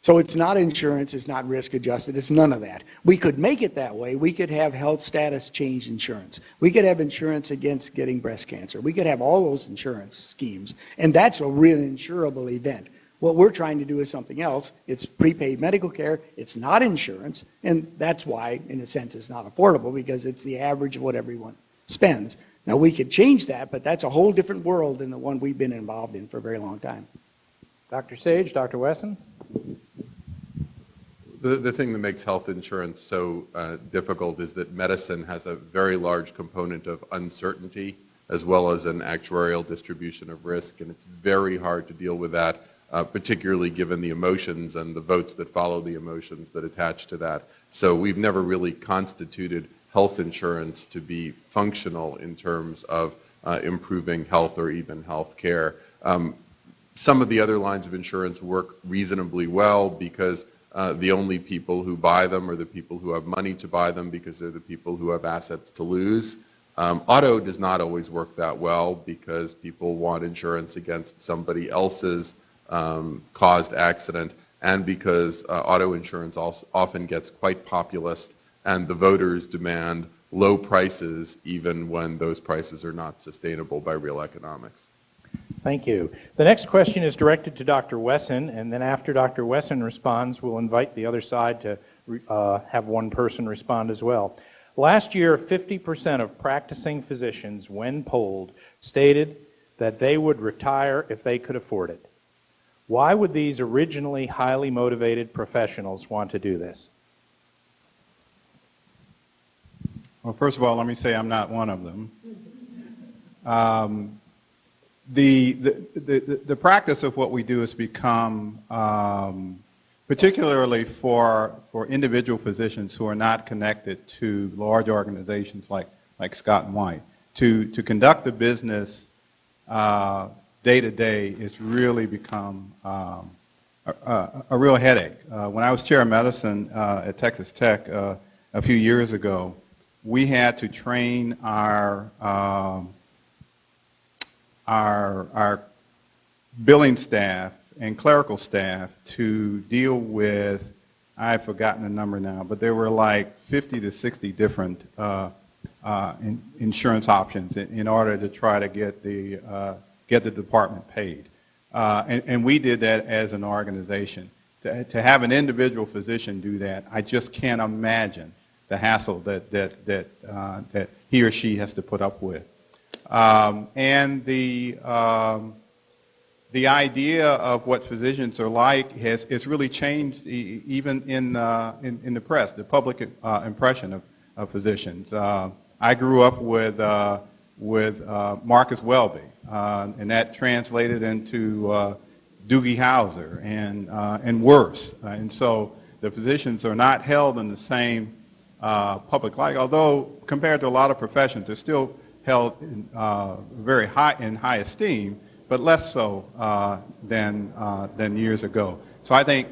So it's not insurance, it's not risk adjusted, it's none of that. We could make it that way. We could have health status change insurance. We could have insurance against getting breast cancer. We could have all those insurance schemes, and that's a real insurable event. What we're trying to do is something else. It's prepaid medical care. It's not insurance, and that's why, in a sense, it's not affordable, because it's the average of what everyone spends. Now, we could change that, but that's a whole different world than the one we've been involved in for a very long time. Dr. Sage, Dr. Wesson? The thing that makes health insurance so difficult is that medicine has a very large component of uncertainty as well as an actuarial distribution of risk, and it's very hard to deal with that, particularly given the emotions and the votes that follow the emotions that attach to that. So we've never really constituted health insurance to be functional in terms of improving health or even health care. Some of the other lines of insurance work reasonably well because the only people who buy them are the people who have money to buy them, because they're the people who have assets to lose. Auto does not always work that well because people want insurance against somebody else's caused accident, and because auto insurance also often gets quite populist, and the voters demand low prices even when those prices are not sustainable by real economics. Thank you. The next question is directed to Dr. Wesson, and then after Dr. Wesson responds, we'll invite the other side to have one person respond as well. Last year, 50% of practicing physicians, when polled, stated that they would retire if they could afford it. Why would these originally highly motivated professionals want to do this? Well, first of all, let me say I'm not one of them. The practice of what we do has become, particularly for individual physicians who are not connected to large organizations like Scott and White, to conduct the business day to day, it's really become a real headache. When I was chair of medicine at Texas Tech a few years ago, we had to train our billing staff and clerical staff to deal with, I've forgotten the number now, but there were like 50 to 60 different insurance options in order to try to get the department paid. And we did that as an organization. To have an individual physician do that, I just can't imagine the hassle that he or she has to put up with. And the idea of what physicians are like has really changed even in the press, the public impression of physicians. I grew up with Marcus Welby, and that translated into Doogie Howser and worse. And so the physicians are not held in the same public light, although compared to a lot of professions, they're still held in very high esteem, but less so than years ago. So I think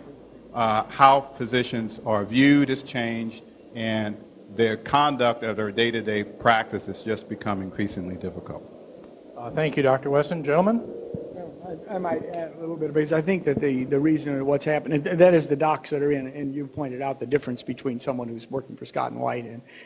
how physicians are viewed has changed, and their conduct of their day-to-day practice has just become increasingly difficult. Thank you, Dr. Wesson. Gentlemen? I might add a little bit, because I think that the reason what's happening, that is the docs that are in, and you pointed out the difference between someone who's working for Scott and White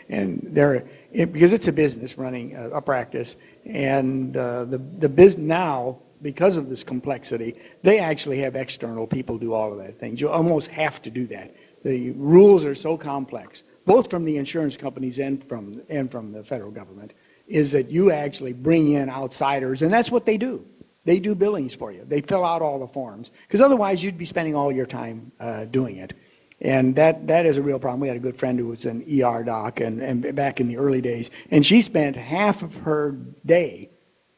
because it's a business running a practice, and the business now, because of this complexity, they actually have external people do all of that things. You almost have to do that. The rules are so complex, both from the insurance companies and from the federal government, is that you actually bring in outsiders, and that's what they do. They do billings for you. They fill out all the forms, because otherwise you'd be spending all your time doing it. And that is a real problem. We had a good friend who was an ER doc and back in the early days, and she spent half of her day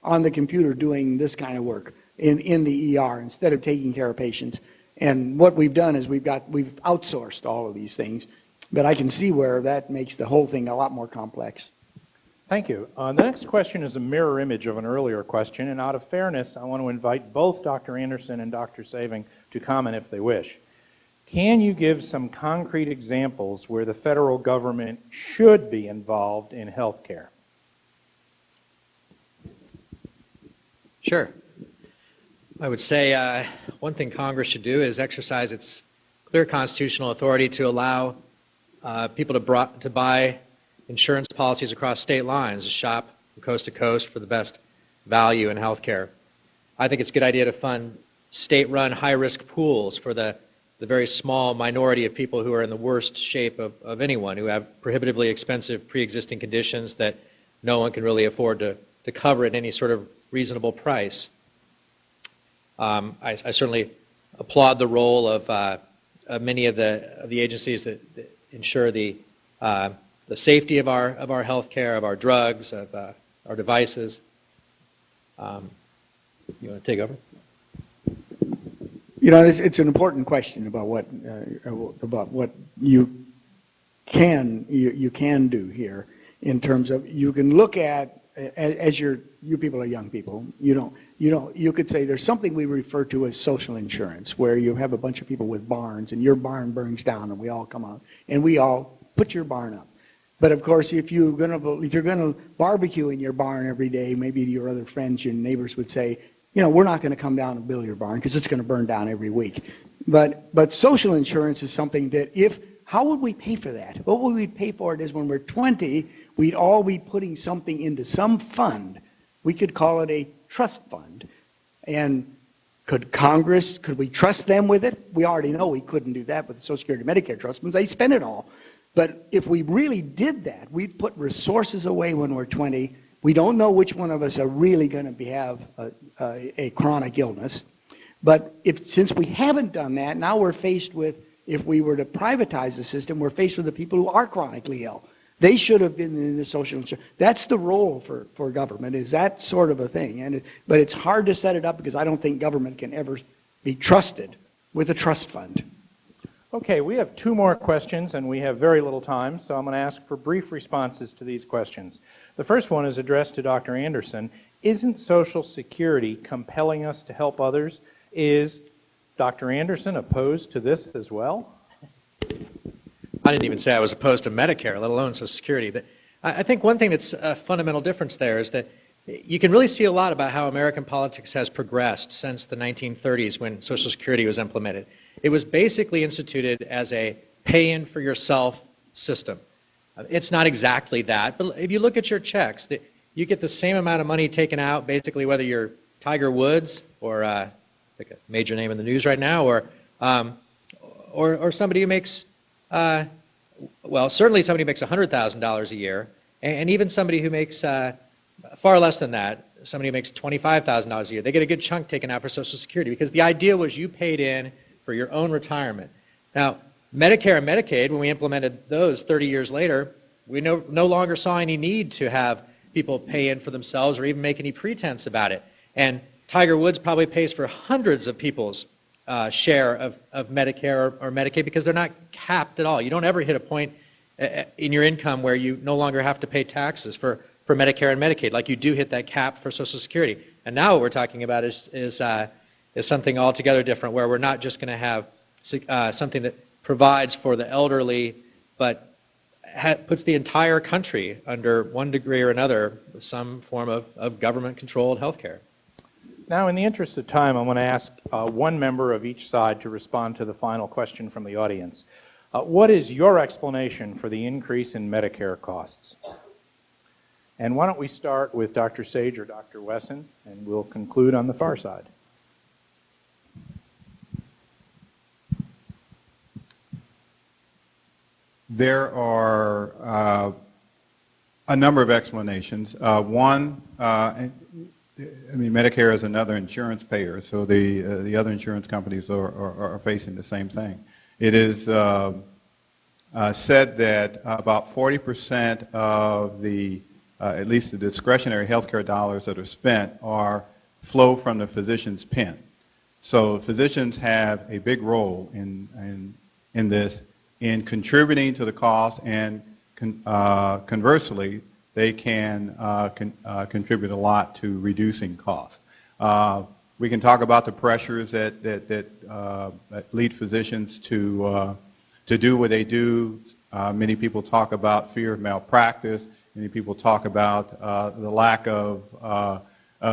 on the computer doing this kind of work in the ER instead of taking care of patients. And what we've done is we've outsourced all of these things, but I can see where that makes the whole thing a lot more complex. Thank you. The next question is a mirror image of an earlier question, and out of fairness, I want to invite both Dr. Anderson and Dr. Saving to comment if they wish. Can you give some concrete examples where the federal government should be involved in health care? Sure. I would say one thing Congress should do is exercise its clear constitutional authority to allow people to buy insurance policies across state lines, to shop from coast to coast for the best value in health care. I think it's a good idea to fund state-run high-risk pools for the very small minority of people who are in the worst shape of anyone, who have prohibitively expensive pre-existing conditions that no one can really afford to cover at any sort of reasonable price. I certainly applaud the role of many of the agencies that ensure the safety of our health care, of our drugs, of our devices. You want to take over? You know, it's an important question about what you can do here in terms of, you can look at, as you people are young people, you could say there's something we refer to as social insurance, where you have a bunch of people with barns and your barn burns down and we all come out and we all put your barn up. But of course, if you're gonna barbecue in your barn every day, maybe your other friends, your neighbors would say, we're not going to come down and bill your barn because it's going to burn down every week. But social insurance is something that how would we pay for that? What would we pay for it is when we're 20, we'd all be putting something into some fund. We could call it a trust fund. And could we trust them with it? We already know we couldn't do that with the Social Security Medicare trust funds. They spend it all. But if we really did that, we'd put resources away when we're 20. We don't know which one of us are really going to have a chronic illness. But since we haven't done that, now we're faced with, if we were to privatize the system, we're faced with the people who are chronically ill. They should have been in the social insurance. That's the role for government, is that sort of a thing. But it's hard to set it up because I don't think government can ever be trusted with a trust fund. Okay, we have two more questions and we have very little time, so I'm going to ask for brief responses to these questions. The first one is addressed to Dr. Anderson. Isn't Social Security compelling us to help others? Is Dr. Anderson opposed to this as well? I didn't even say I was opposed to Medicare, let alone Social Security. But I think one thing that's a fundamental difference there is that you can really see a lot about how American politics has progressed since the 1930s when Social Security was implemented. It was basically instituted as a pay-in-for-yourself system. It's not exactly that, but if you look at your checks, you get the same amount of money taken out, basically whether you're Tiger Woods or like a major name in the news right now, or somebody who makes, certainly somebody who makes $100,000 a year, and even somebody who makes far less than that, somebody who makes $25,000 a year. They get a good chunk taken out for Social Security because the idea was you paid in for your own retirement. Now, Medicare and Medicaid, when we implemented those 30 years later, we no longer saw any need to have people pay in for themselves or even make any pretense about it. And Tiger Woods probably pays for hundreds of people's share of Medicare or Medicaid because they're not capped at all. You don't ever hit a point in your income where you no longer have to pay taxes for Medicare and Medicaid, like you do hit that cap for Social Security. And now what we're talking about is something altogether different, where we're not just going to have something that provides for the elderly, but puts the entire country under one degree or another some form of government-controlled health care. Now, in the interest of time, I'm going to ask one member of each side to respond to the final question from the audience. What is your explanation for the increase in Medicare costs? And why don't we start with Dr. Sage or Dr. Wesson, and we'll conclude on the far side. There are a number of explanations. One, Medicare is another insurance payer, so the other insurance companies are facing the same thing. It is said that about 40% of at least the discretionary healthcare dollars that are spent flow from the physician's pen. So physicians have a big role in this, in contributing to the cost, and conversely, they can contribute a lot to reducing costs. We can talk about the pressures that lead physicians to do what they do. Many people talk about fear of malpractice. Many people talk about the lack of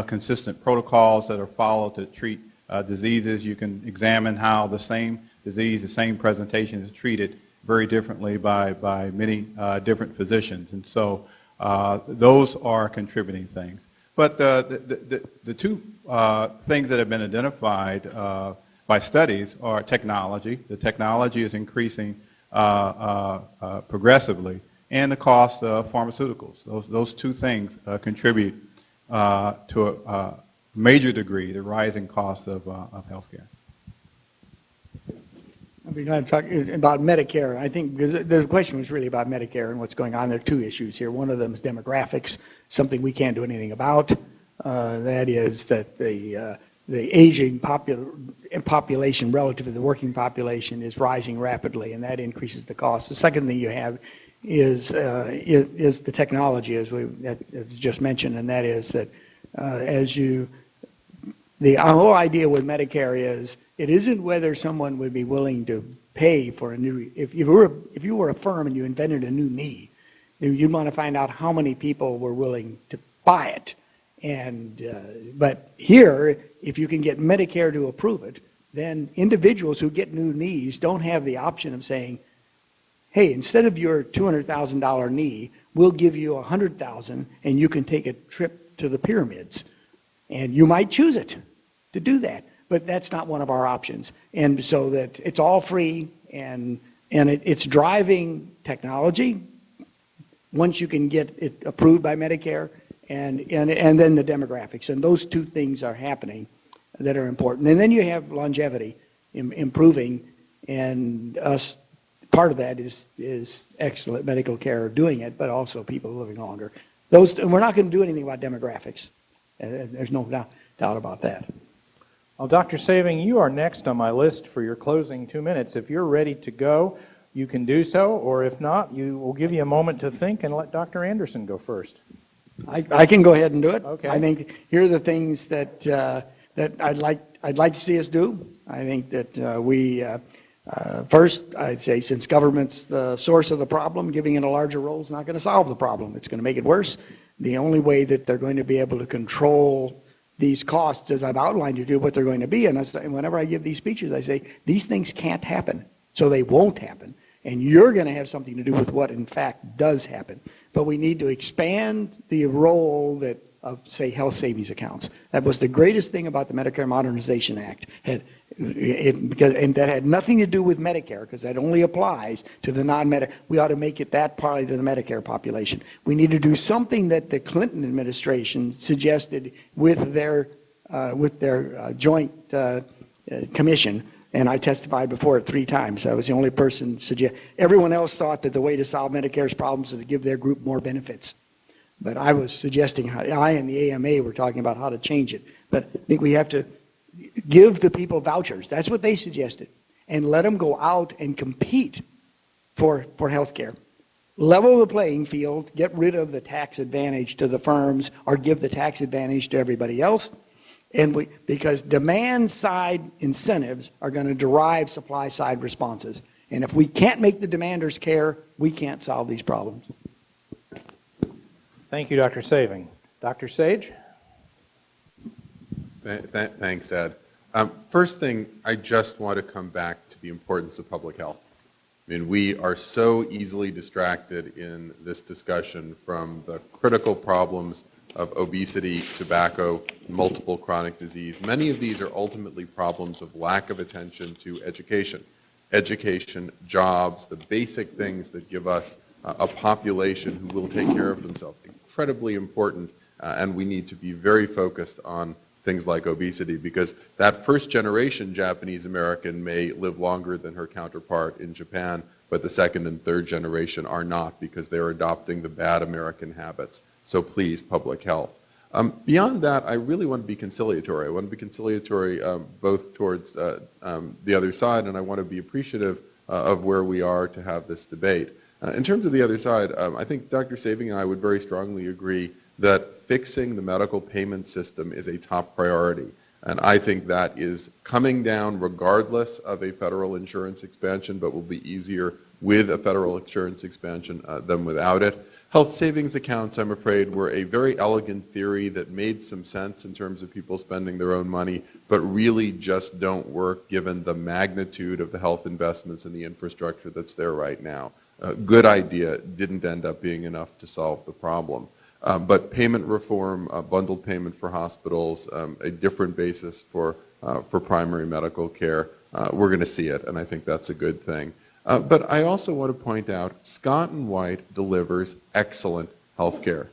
consistent protocols that are followed to treat diseases. You can examine how the same disease, the same presentation is treated very differently by many different physicians. And so those are contributing things. But the two things that have been identified by studies are technology. The technology is increasing progressively, and the cost of pharmaceuticals. Those two things contribute to a major degree the rising cost of healthcare. We're going to talk about Medicare. I think because the question was really about Medicare and what's going on. There are two issues here. One of them is demographics, something we can't do anything about. That is that the aging population relative to the working population is rising rapidly, and that increases the cost. The second thing you have is the technology, as just mentioned, and that is that the whole idea with Medicare is it isn't whether someone would be willing to pay for a new. If you were a firm and you invented a new knee, you'd want to find out how many people were willing to buy it. But here, if you can get Medicare to approve it, then individuals who get new knees don't have the option of saying, hey, instead of your $200,000 knee, we'll give you $100,000 and you can take a trip to the pyramids. And you might choose it to do that, but that's not one of our options. And so that it's all free, and it's driving technology once you can get it approved by Medicare, and then the demographics. And those two things are happening that are important. And then you have longevity improving, and part of that is excellent medical care doing it, but also people living longer. And we're not going to do anything about demographics. There's no doubt about that. Well, Dr. Saving, you are next on my list for your closing 2 minutes. If you're ready to go, you can do so, or if not, we'll give you a moment to think and let Dr. Anderson go first. I can go ahead and do it. Okay. I think here are the things that I'd like to see us do. I think that first, I'd say since government's the source of the problem, giving it a larger role is not going to solve the problem. It's going to make it worse. The only way that they're going to be able to control these costs, as I've outlined to do what they're going to be, and whenever I give these speeches, I say, these things can't happen, so they won't happen. And you're going to have something to do with what, in fact, does happen. But we need to expand the role of, say, health savings accounts. That was the greatest thing about the Medicare Modernization Act. And that had nothing to do with Medicare, because that only applies to the non-Medicare. We ought to make it that partly to the Medicare population. We need to do something that the Clinton administration suggested with their joint commission. And I testified before it 3 times. I was the only person everyone else thought that the way to solve Medicare's problems is to give their group more benefits. But I was suggesting how I and the AMA were talking about how to change it. But I think we have to give the people vouchers. That's what they suggested. And let them go out and compete for health care. Level the playing field, get rid of the tax advantage to the firms, or give the tax advantage to everybody else. Because demand side incentives are going to derive supply side responses. And if we can't make the demanders care, we can't solve these problems. Thank you, Dr. Saving. Dr. Sage? Thanks, Ed. First thing, I just want to come back to the importance of public health. I mean, we are so easily distracted in this discussion from the critical problems of obesity, tobacco, multiple chronic disease. Many of these are ultimately problems of lack of attention to education. Education, jobs, the basic things that give us a population who will take care of themselves. Incredibly important, and we need to be very focused on things like obesity, because that first generation Japanese American may live longer than her counterpart in Japan, but the second and third generation are not, because they're adopting the bad American habits. So please, public health. Beyond that, I really want to be conciliatory. I want to be conciliatory both towards the other side, and I want to be appreciative of where we are to have this debate. In terms of the other side, I think Dr. Saving and I would very strongly agree that fixing the medical payment system is a top priority. And I think that is coming down regardless of a federal insurance expansion, but will be easier with a federal insurance expansion than without it. Health savings accounts, I'm afraid, were a very elegant theory that made some sense in terms of people spending their own money, but really just don't work given the magnitude of the health investments and the infrastructure that's there right now. Good idea, didn't end up being enough to solve the problem. But payment reform, bundled payment for hospitals, a different basis for primary medical care, we're going to see it, and I think that's a good thing. But I also want to point out, Scott and White delivers excellent health care.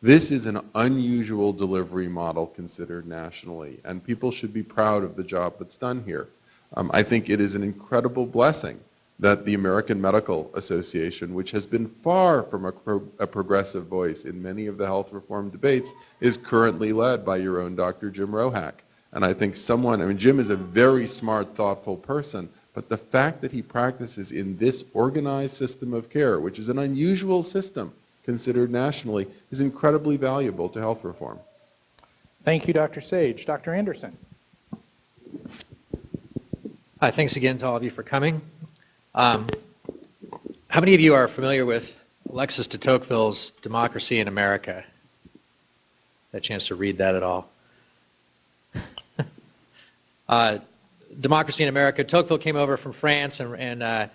This is an unusual delivery model considered nationally, and people should be proud of the job that's done here. I think it is an incredible blessing that the American Medical Association, which has been far from a progressive voice in many of the health reform debates, is currently led by your own Dr. Jim Rohack. And I think Jim is a very smart, thoughtful person, but the fact that he practices in this organized system of care, which is an unusual system considered nationally, is incredibly valuable to health reform. Thank you, Dr. Sage. Dr. Anderson? Hi, thanks again to all of you for coming. How many of you are familiar with Alexis de Tocqueville's Democracy in America? Had a chance to read that at all? Democracy in America. Tocqueville came over from France and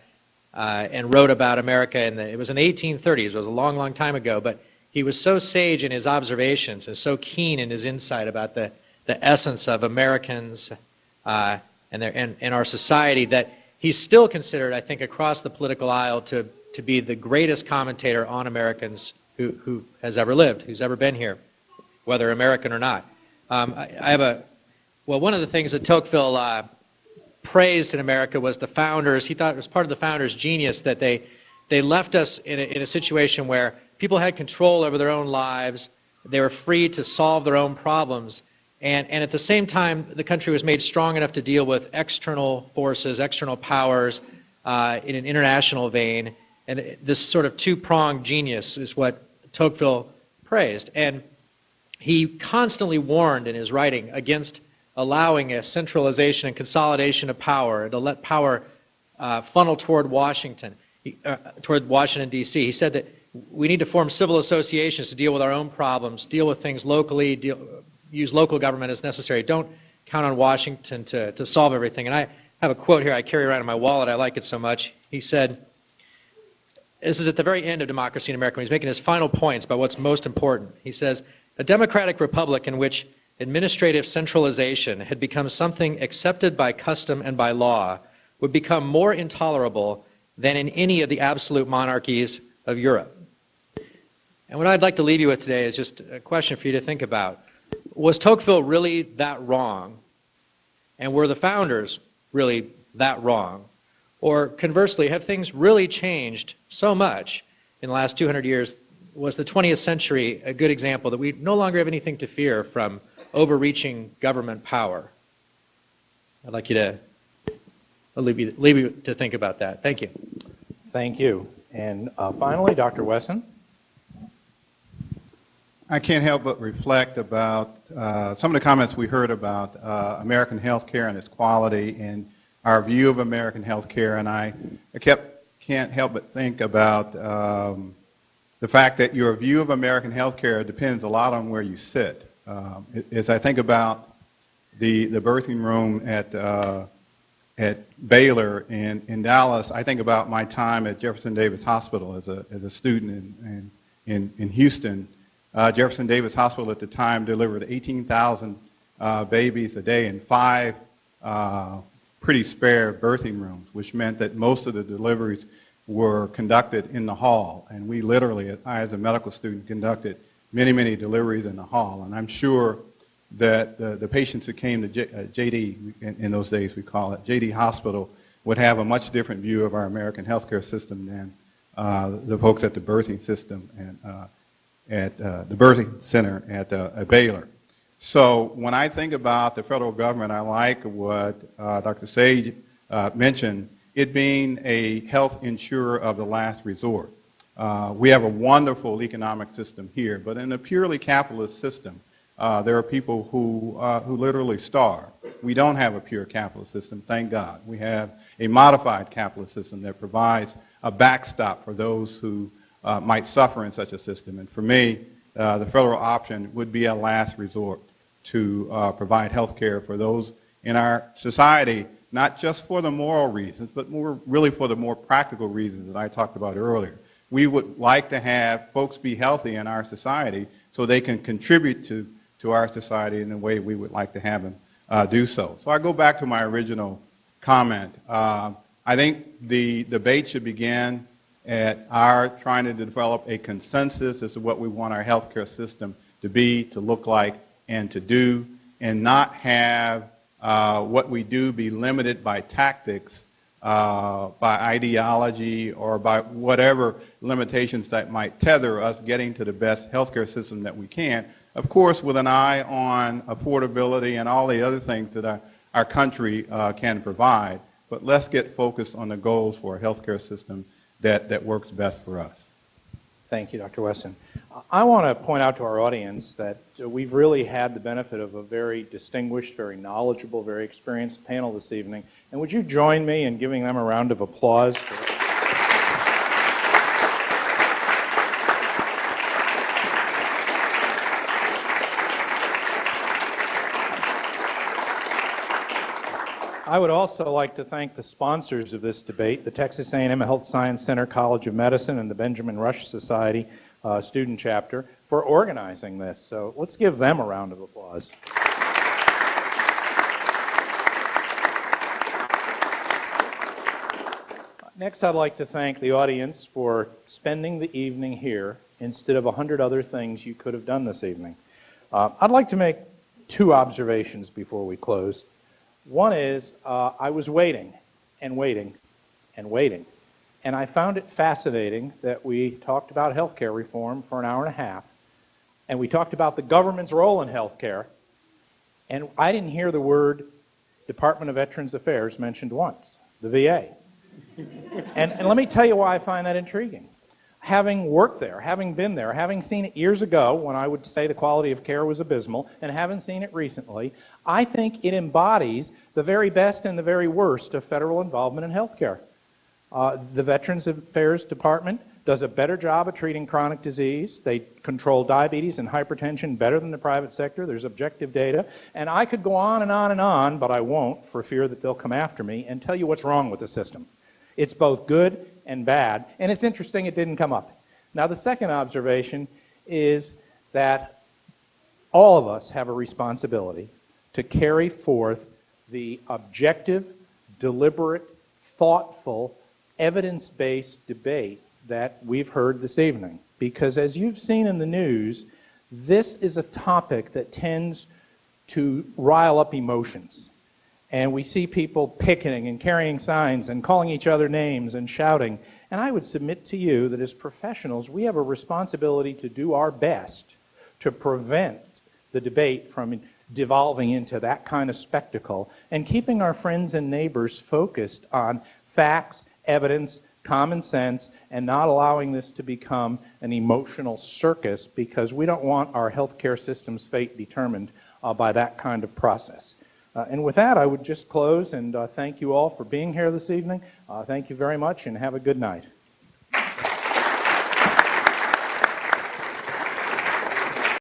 wrote about America. It was in the 1830s. It was a long, long time ago. But he was so sage in his observations and so keen in his insight about the essence of Americans and our society that he's still considered, I think, across the political aisle to be the greatest commentator on Americans who has ever lived, who's ever been here, whether American or not. One of the things that Tocqueville praised in America was the founders. He thought it was part of the founders' genius that they left us in a situation where people had control over their own lives, they were free to solve their own problems, and at the same time, the country was made strong enough to deal with external forces, external powers in an international vein. And this sort of two-pronged genius is what Tocqueville praised. And he constantly warned in his writing against allowing a centralization and consolidation of power, to let power funnel toward Washington, D.C. He said that we need to form civil associations to deal with our own problems, deal with things locally, use local government as necessary. Don't count on Washington to solve everything. And I have a quote here I carry around in my wallet. I like it so much. He said, this is at the very end of Democracy in America, when he's making his final points about what's most important. He says, a democratic republic in which administrative centralization had become something accepted by custom and by law would become more intolerable than in any of the absolute monarchies of Europe. And what I'd like to leave you with today is just a question for you to think about. Was Tocqueville really that wrong? And were the founders really that wrong? Or conversely, have things really changed so much in the last 200 years? Was the 20th century a good example that we no longer have anything to fear from overreaching government power? I'd like you to leave you to think about that. Thank you. Thank you. And finally, Dr. Wesson. I can't help but reflect about some of the comments we heard about American healthcare and its quality and our view of American healthcare, and I can't help but think about the fact that your view of American healthcare depends a lot on where you sit. As I think about the birthing room at Baylor in Dallas, I think about my time at Jefferson Davis Hospital as a student in Houston. Jefferson Davis Hospital at the time delivered 18,000 babies a day in 5 pretty spare birthing rooms, which meant that most of the deliveries were conducted in the hall. And we literally, I as a medical student, conducted many, many deliveries in the hall. And I'm sure that the patients who came to JD, in those days we call it, JD Hospital, would have a much different view of our American healthcare system than the folks at the birthing system and at the birthing center at Baylor. So when I think about the federal government, I like what Dr. Sage mentioned, it being a health insurer of the last resort. We have a wonderful economic system here, but in a purely capitalist system, there are people who literally starve. We don't have a pure capitalist system, thank God. We have a modified capitalist system that provides a backstop for those who might suffer in such a system. And for me, the federal option would be a last resort to provide health care for those in our society, not just for the moral reasons, but really for the more practical reasons that I talked about earlier. We would like to have folks be healthy in our society so they can contribute to our society in the way we would like to have them do so. So I go back to my original comment. I think the debate should begin at our trying to develop a consensus as to what we want our healthcare system to be, to look like, and to do, and not have what we do be limited by tactics, by ideology, or by whatever limitations that might tether us getting to the best healthcare system that we can. Of course, with an eye on affordability and all the other things that our country can provide, but let's get focused on the goals for a healthcare system that works best for us. Thank you, Dr. Wesson. I want to point out to our audience that we've really had the benefit of a very distinguished, very knowledgeable, very experienced panel this evening. And would you join me in giving them a round of applause? I would also like to thank the sponsors of this debate, the Texas A&M Health Science Center College of Medicine and the Benjamin Rush Society student chapter for organizing this. So let's give them a round of applause. Next, I'd like to thank the audience for spending the evening here instead of 100 other things you could have done this evening. I'd like to make 2 observations before we close. One is I was waiting and waiting and waiting, and I found it fascinating that we talked about health care reform for an hour and a half, and we talked about the government's role in health care, and I didn't hear the word Department of Veterans Affairs mentioned once, the VA. And let me tell you why I find that intriguing. Having worked there, having been there, having seen it years ago when I would say the quality of care was abysmal, and having seen it recently, I think it embodies the very best and the very worst of federal involvement in health care. The Veterans Affairs Department does a better job at treating chronic disease. They control diabetes and hypertension better than the private sector. There's objective data. And I could go on and on and on, but I won't for fear that they'll come after me and tell you what's wrong with the system. It's both good and bad, and it's interesting it didn't come up. Now, the second observation is that all of us have a responsibility to carry forth the objective, deliberate, thoughtful, evidence-based debate that we've heard this evening. Because as you've seen in the news, this is a topic that tends to rile up emotions. And we see people picketing and carrying signs and calling each other names and shouting. And I would submit to you that as professionals, we have a responsibility to do our best to prevent the debate from devolving into that kind of spectacle and keeping our friends and neighbors focused on facts, evidence, common sense, and not allowing this to become an emotional circus, because we don't want our healthcare system's fate determined by that kind of process. And with that, I would just close and thank you all for being here this evening. Thank you very much, and have a good night.